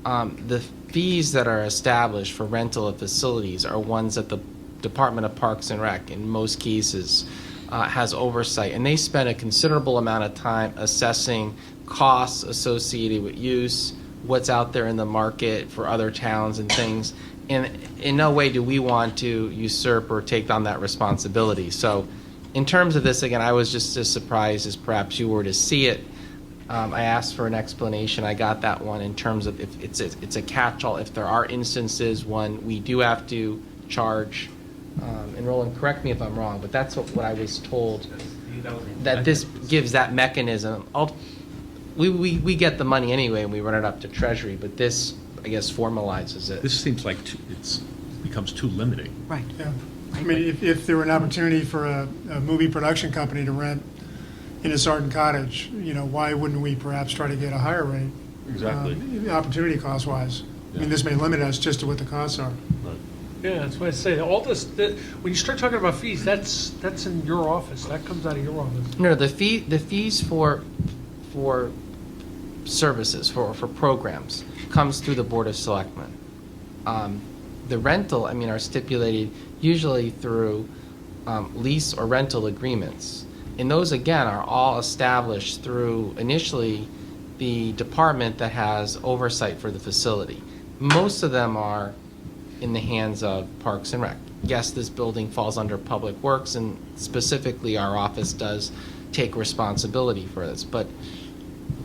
the fees that are established for rental of facilities are ones that the Department of Parks and Rec, in most cases, has oversight, and they spend a considerable amount of time assessing costs associated with use, what's out there in the market for other towns and things. And in no way do we want to usurp or take on that responsibility. So in terms of this, again, I was just as surprised as perhaps you were to see it. I asked for an explanation. I got that one in terms of if it's a catch-all. If there are instances when we do have to charge, and Roland, correct me if I'm wrong, but that's what I was told, that this gives that mechanism. We get the money anyway and we run it up to Treasury, but this, I guess, formalizes it.
This seems like becomes too limiting.
Right.
Yeah. I mean, if there were an opportunity for a movie production company to rent in a Sarton Cottage, why wouldn't we perhaps try to get a higher rate?
Exactly.
Opportunity cost-wise. I mean, this may limit us just to what the costs are.
Yeah, that's what I say. All this, when you start talking about fees, that's in your office. That comes out of your office.
No, the fees for services, for programs, comes through the Board of Selectmen. The rental, are stipulated usually through lease or rental agreements. And those, again, are all established through, initially, the department that has oversight for the facility. Most of them are in the hands of Parks and Rec. Yes, this building falls under Public Works, and specifically our office does take responsibility for this, but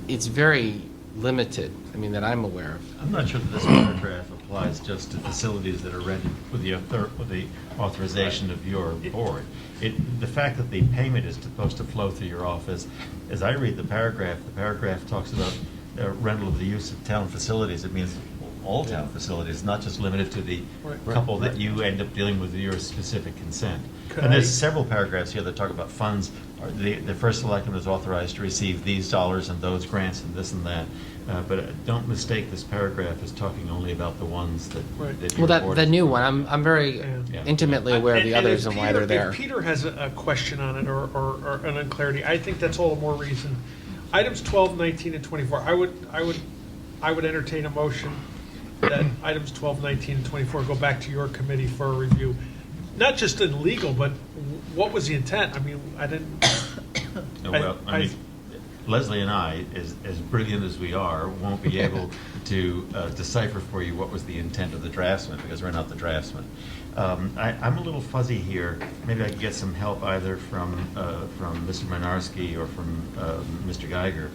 it's very limited, that I'm aware of.
I'm not sure that this paragraph applies just to facilities that are rented with the authorization of your board. The fact that the payment is supposed to flow through your office, as I read the paragraph talks about rental of the use of town facilities. It means all town facilities, not just limited to the couple that you end up dealing with your specific consent. And there's several paragraphs here that talk about funds. The first selectman is authorized to receive these dollars and those grants and this and that. But don't mistake this paragraph as talking only about the ones that. That
well,
your board
the
is-
new one, I'm very intimately aware of the others and why they're there.
If Peter has a question on it or an unclarity, I think that's all the more reason. Items 12, 19, and 24, I would entertain a motion that items 12, 19, and 24 go back to your committee for a review. Not just in legal, but what was the intent? I didn't.
Leslie and I, as brilliant as we are, won't be able to decipher for you what was the intent of the draftsman, because we're not the draftsman. I'm a little fuzzy here. Maybe I could get some help either from Mr. Mynarski or from Mr. Geiger.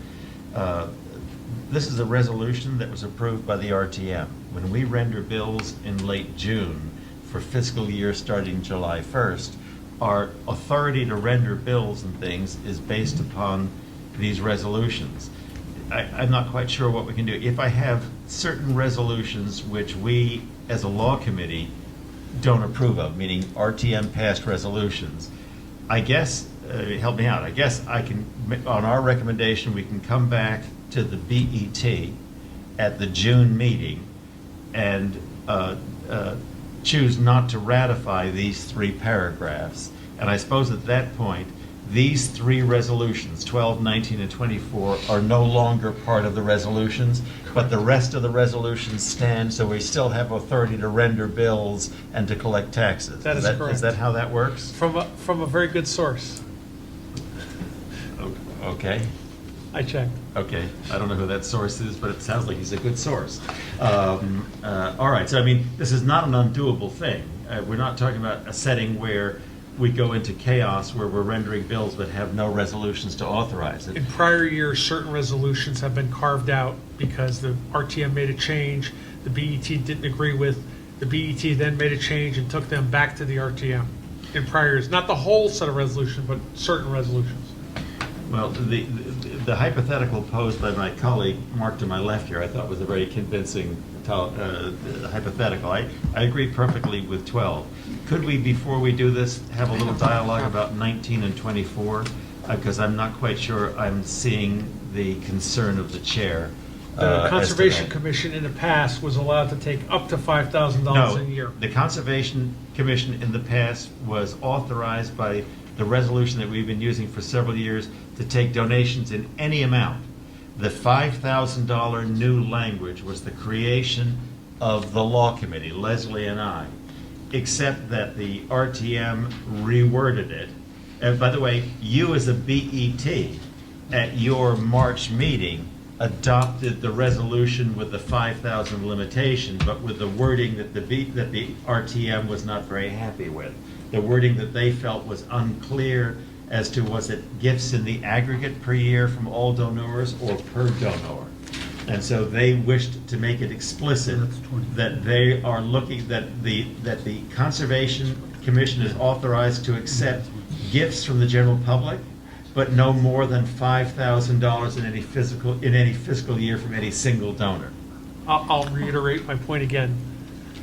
This is a resolution that was approved by the RTM. When we render bills in late June for fiscal year starting July 1st, our authority to render bills and things is based upon these resolutions. I'm not quite sure what we can do. If I have certain resolutions which we, as a law committee, don't approve of, meaning RTM passed resolutions, I guess, help me out, I guess I can, on our recommendation, we can come back to the BET at the June meeting and choose not to ratify these three paragraphs. And I suppose at that point, these three resolutions, 12, 19, and 24, are no longer part of the resolutions, but the rest of the resolutions stand, so we still have authority to render bills and to collect taxes.
That is correct.
Is that how that works?
From a very good source.
Okay.
I checked.
Okay, I don't know who that source is, but it sounds like he's a good source. All right, so this is not an undoable thing. We're not talking about a setting where we go into chaos where we're rendering bills but have no resolutions to authorize it.
In prior years, certain resolutions have been carved out because the RTM made a change, the BET didn't agree with, the BET then made a change and took them back to the RTM in prior years. Not the whole set of resolutions, but certain resolutions.
Well, the hypothetical posed by my colleague, Mark to my left here, I thought was a very convincing hypothetical. I agree perfectly with 12. Could we, before we do this, have a little dialogue about 19 and 24? Because I'm not quite sure I'm seeing the concern of the chair.
The Conservation Commission in the past was allowed to take up to $5,000 a year.
The Conservation Commission in the past was authorized by the resolution that we've been using for several years to take donations in any amount. The $5,000 new language was the creation of the Law Committee, Leslie and I, except that the RTM reworded it. And by the way, you as a BET at your March meeting adopted the resolution with the 5,000 limitation, but with the wording that the RTM was not very happy with. The wording that they felt was unclear as to was it gifts in the aggregate per year from all donors or per donor. And so they wished to make it explicit that they are looking, that the Conservation Commission is authorized to accept gifts from the general public, but no more than $5,000 in any fiscal year from any single donor.
I'll reiterate my point again.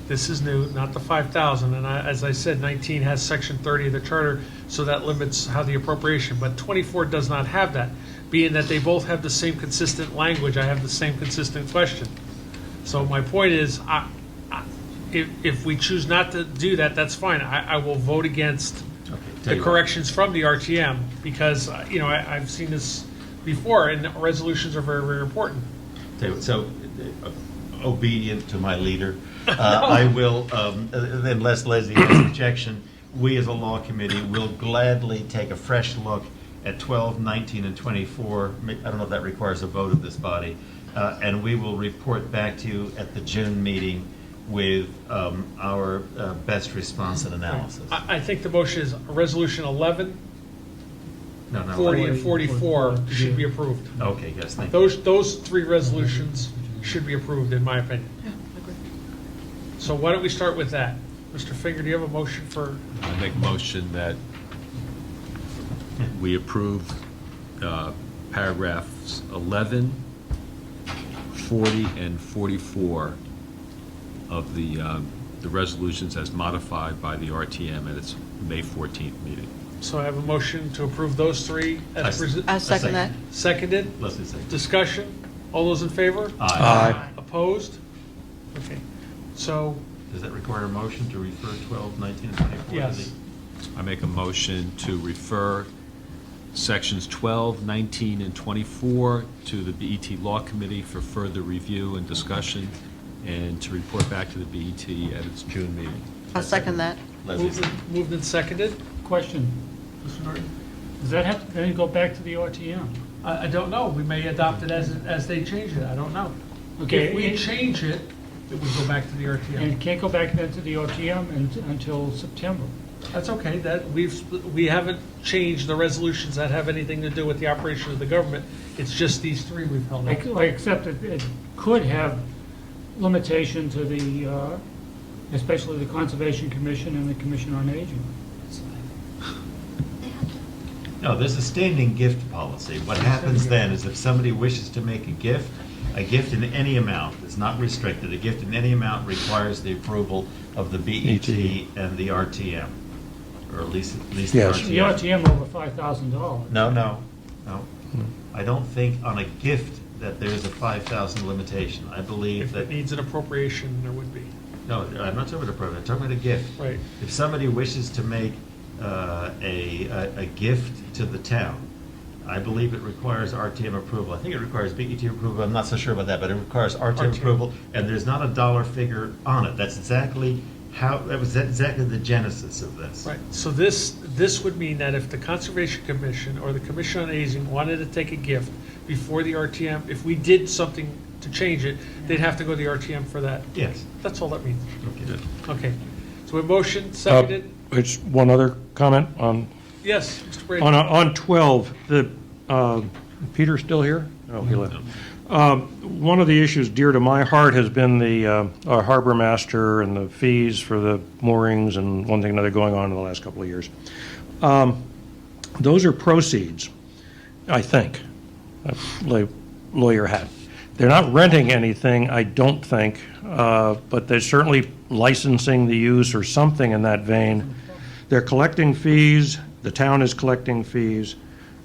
This is new, not the 5,000, and as I said, 19 has section 30 of the charter, so that limits how the appropriation, but 24 does not have that. Being that they both have the same consistent language, I have the same consistent question. So my point is, if we choose not to do that, that's fine. I will vote against the corrections from the RTM, because, I've seen this before, and resolutions are very, very important.
So, obedient to my leader, I will, unless Leslie has objection, we as a law committee will gladly take a fresh look at 12, 19, and 24. I don't know if that requires a vote of this body. And we will report back to you at the June meeting with our best response and analysis.
I think the motion is Resolution 11,
No,
40, and 44 should be approved.
Okay, yes, thank you.
Those three resolutions should be approved, in my opinion. So why don't we start with that? Mr. Finger, do you have a motion for?
I make a motion that we approve paragraphs 11, 40, and 44 of the resolutions as modified by the RTM at its May 14th meeting.
So I have a motion to approve those three as presented.
I second that.
Seconded.
Leslie second.
Discussion. All those in favor?
Aye.
Opposed? Okay. So,
Does that require a motion to refer 12, 19, and 24? to
yes.
I make a motion to refer sections 12, 19, and 24 to the BET Law Committee for further review and discussion, and to report back to the BET at its June meeting.
I'll second that.
Leslie second.
Moved and seconded.
Question, Mr. Norton, does that have to then go back to the RTM?
I don't know. We may adopt it as they change it. I don't know.
Okay.
If we change it, it would go back to the
And
RTM.
it can't go back then to the RTM until September?
That's okay. That we haven't changed the resolutions that have anything to do with the operation of the government. It's just these three we've held up.
Except it could have limitation to the, especially the Conservation Commission and the Commission on Aging.
No, there's a standing gift policy. What happens then is if somebody wishes to make a gift in any amount is not restricted. A gift in any amount requires the approval of the BET and the RTM, or at least the RTM.
The RTM over $5,000.
No. I don't think on a gift that there's a 5,000 limitation. I believe
If
that.
it needs an appropriation, there would be.
No, I'm not talking about a program, I'm talking about a gift.
Right.
If somebody wishes to make a gift to the town, I believe it requires RTM approval. I think it requires BET approval, I'm not so sure about that, but it requires RTM approval, and there's not a dollar figure on it. That was exactly the genesis of this.
Right, so this would mean that if the Conservation Commission or the Commission on Aging wanted to take a gift before the RTM, if we did something to change it, they'd have to go to the RTM for that.
Yes.
That's all that means.
Okay.
Okay, so a motion, seconded.
It's one other comment on,
Yes, Mr. Brady.
on 12, Peter still here? Oh, he left. One of the issues dear to my heart has been the harbor master and the fees for the moorings and one thing or another going on in the last couple of years. Those are proceeds, I think, lawyer hat. They're not renting anything, I don't think, but they're certainly licensing the use or something in that vein. They're collecting fees, the town is collecting fees.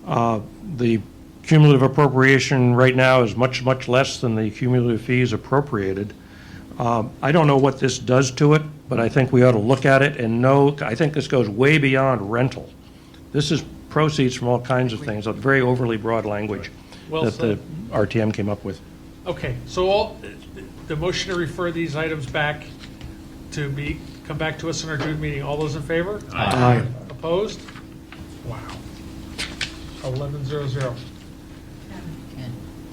The cumulative appropriation right now is much, much less than the cumulative fees appropriated. I don't know what this does to it, but I think we ought to look at it and know, I think this goes way beyond rental. This is proceeds from all kinds of things, a very overly broad language
Well
that the
said.
RTM came up with.
Okay, so the motion to refer these items back to come back to us in our June meeting. All those in favor?
Aye.
Opposed? Wow. 11-0-0.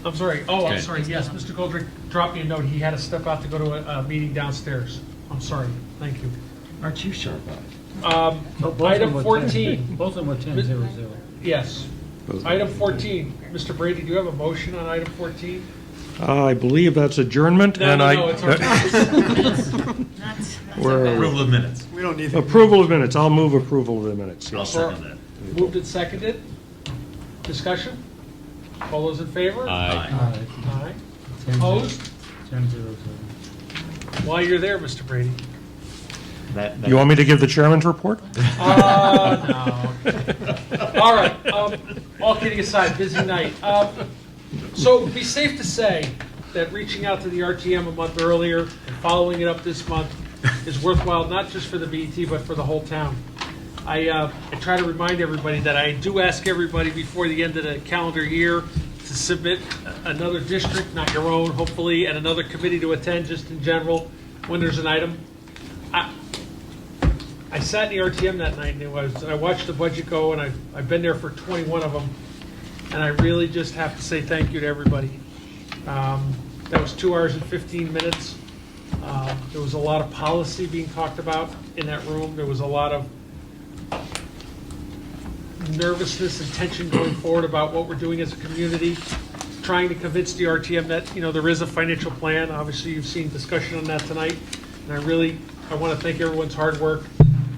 I'm sorry. Oh, I'm sorry. Yes, Mr. Goldrick dropped me a note. He had to step out to go to a meeting downstairs. I'm sorry. Thank you.
Aren't you sharp-eyed?
Item 14.
Both of them were 10-0-0.
Yes. Item 14. Mr. Brady, do you have a motion on item 14?
I believe that's adjournment,
No,
and
no,
I...
no, it's our-
We're-
Approval of minutes.
We don't need that.
Approval of minutes. I'll move approval of the minutes.
I'll
Yes.
second that.
Moved and seconded. Discussion? All those in favor?
Aye.
Aye. Opposed?
10-0-0.
While you're there, Mr. Brady.
You want me to give the chairman's report?
No. All right, all kidding aside, busy night. So it'd be safe to say that reaching out to the RTM a month earlier and following it up this month is worthwhile, not just for the BET, but for the whole town. I try to remind everybody that I do ask everybody before the end of the calendar year to submit another district, not your own, hopefully, and another committee to attend, just in general, when there's an item. I sat in the RTM that night, and I watched the budget go, and I've been there for 21 of them, and I really just have to say thank you to everybody. That was 2 hours and 15 minutes. There was a lot of policy being talked about in that room. There was a lot of nervousness and tension going forward about what we're doing as a community, trying to convince the RTM that, there is a financial plan. Obviously, you've seen discussion on that tonight, and I want to thank everyone's hard work.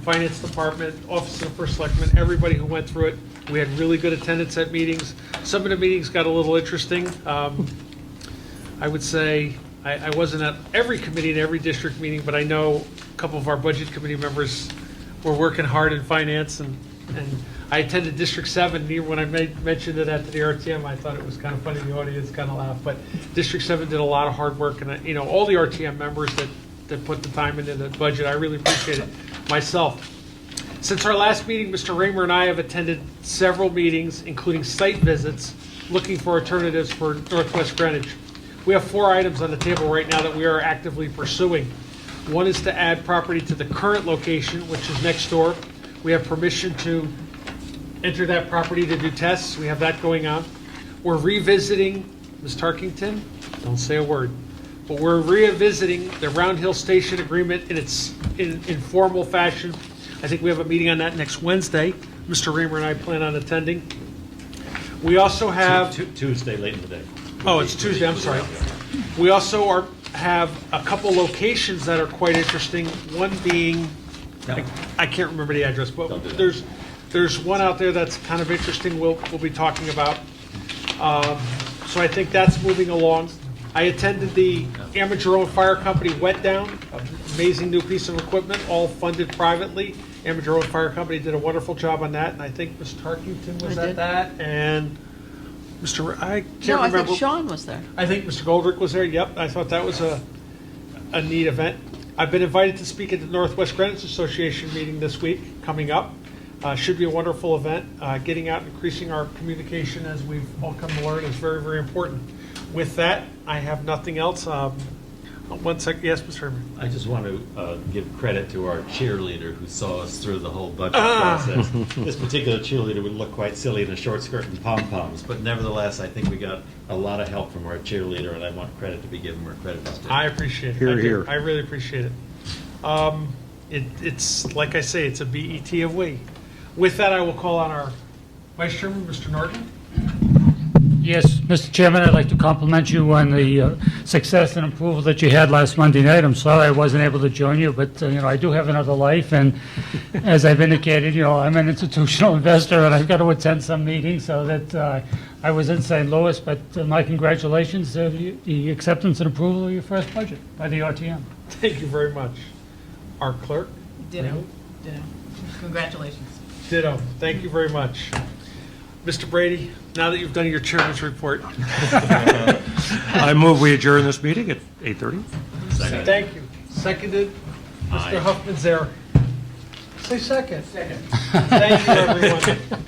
Finance Department, Office of the First Selectman, everybody who went through it. We had really good attendance at meetings. Some of the meetings got a little interesting. I would say I wasn't at every committee and every district meeting, but I know a couple of our budget committee members were working hard in finance, and I attended District 7. And even when I mentioned it at the RTM, I thought it was kind of funny. The audience kind of laughed. But District 7 did a lot of hard work, and all the RTM members that put the time into the budget, I really appreciate it. Myself. Since our last meeting, Mr. Raymer and I have attended several meetings, including site visits, looking for alternatives for Northwest Greenwich. We have 4 items on the table right now that we are actively pursuing. One is to add property to the current location, which is next door. We have permission to enter that property to do tests. We have that going on. We're revisiting, Ms. Tarkington, don't say a word, but we're revisiting the Round Hill Station agreement in its informal fashion. I think we have a meeting on that next Wednesday. Mr. Raymer and I plan on attending. We also have...
Tuesday, late in the day.
Oh, it's Tuesday, I'm sorry. We also have a couple locations that are quite interesting. One being, I can't remember the address, but there's one out there that's kind of interesting we'll be talking about. So I think that's moving along. I attended the Amateur-owned fire company wet down, amazing new piece of equipment, all funded privately. Amateur-owned fire company did a wonderful job on that, and I think Ms. Tarkington was at that, and I can't
No, I
remember.
think Sean was there.
I think Mr. Goldrick was there, yep. I thought that was a neat event. I've been invited to speak at the Northwest Greenwich Association meeting this week, coming up. Should be a wonderful event. Getting out and increasing our communication, as we've all come to learn, is very, very important. With that, I have nothing else. One second. Yes, Mr. Herman.
I just want to give credit to our cheerleader who saw us through the whole budget process. This particular cheerleader would look quite silly in a short skirt and pom-poms, but nevertheless, I think we got a lot of help from our cheerleader, and I want credit to be given where credit is due.
I appreciate it.
Hear, hear.
I really appreciate it. It's like I say, it's a BET of we. With that, I will call on our Vice Chairman, Mr. Norton.
Yes, Mr. Chairman, I'd like to compliment you on the success and approval that you had last Monday night. I'm sorry I wasn't able to join you, but, I do have another life, and as I've indicated, I'm an institutional investor, and I've got to attend some meetings, so that I was in St. Louis, but my congratulations to the acceptance and approval of your first budget by the RTM.
Thank you very much. Our clerk.
Ditto. Congratulations.
Ditto. Thank you very much. Mr. Brady, now that you've done your chairman's report.
I move we adjourn this meeting at 8:30.
Thank you. Seconded, Mr. Huffman's there. Say second. Second. Thank you, everyone.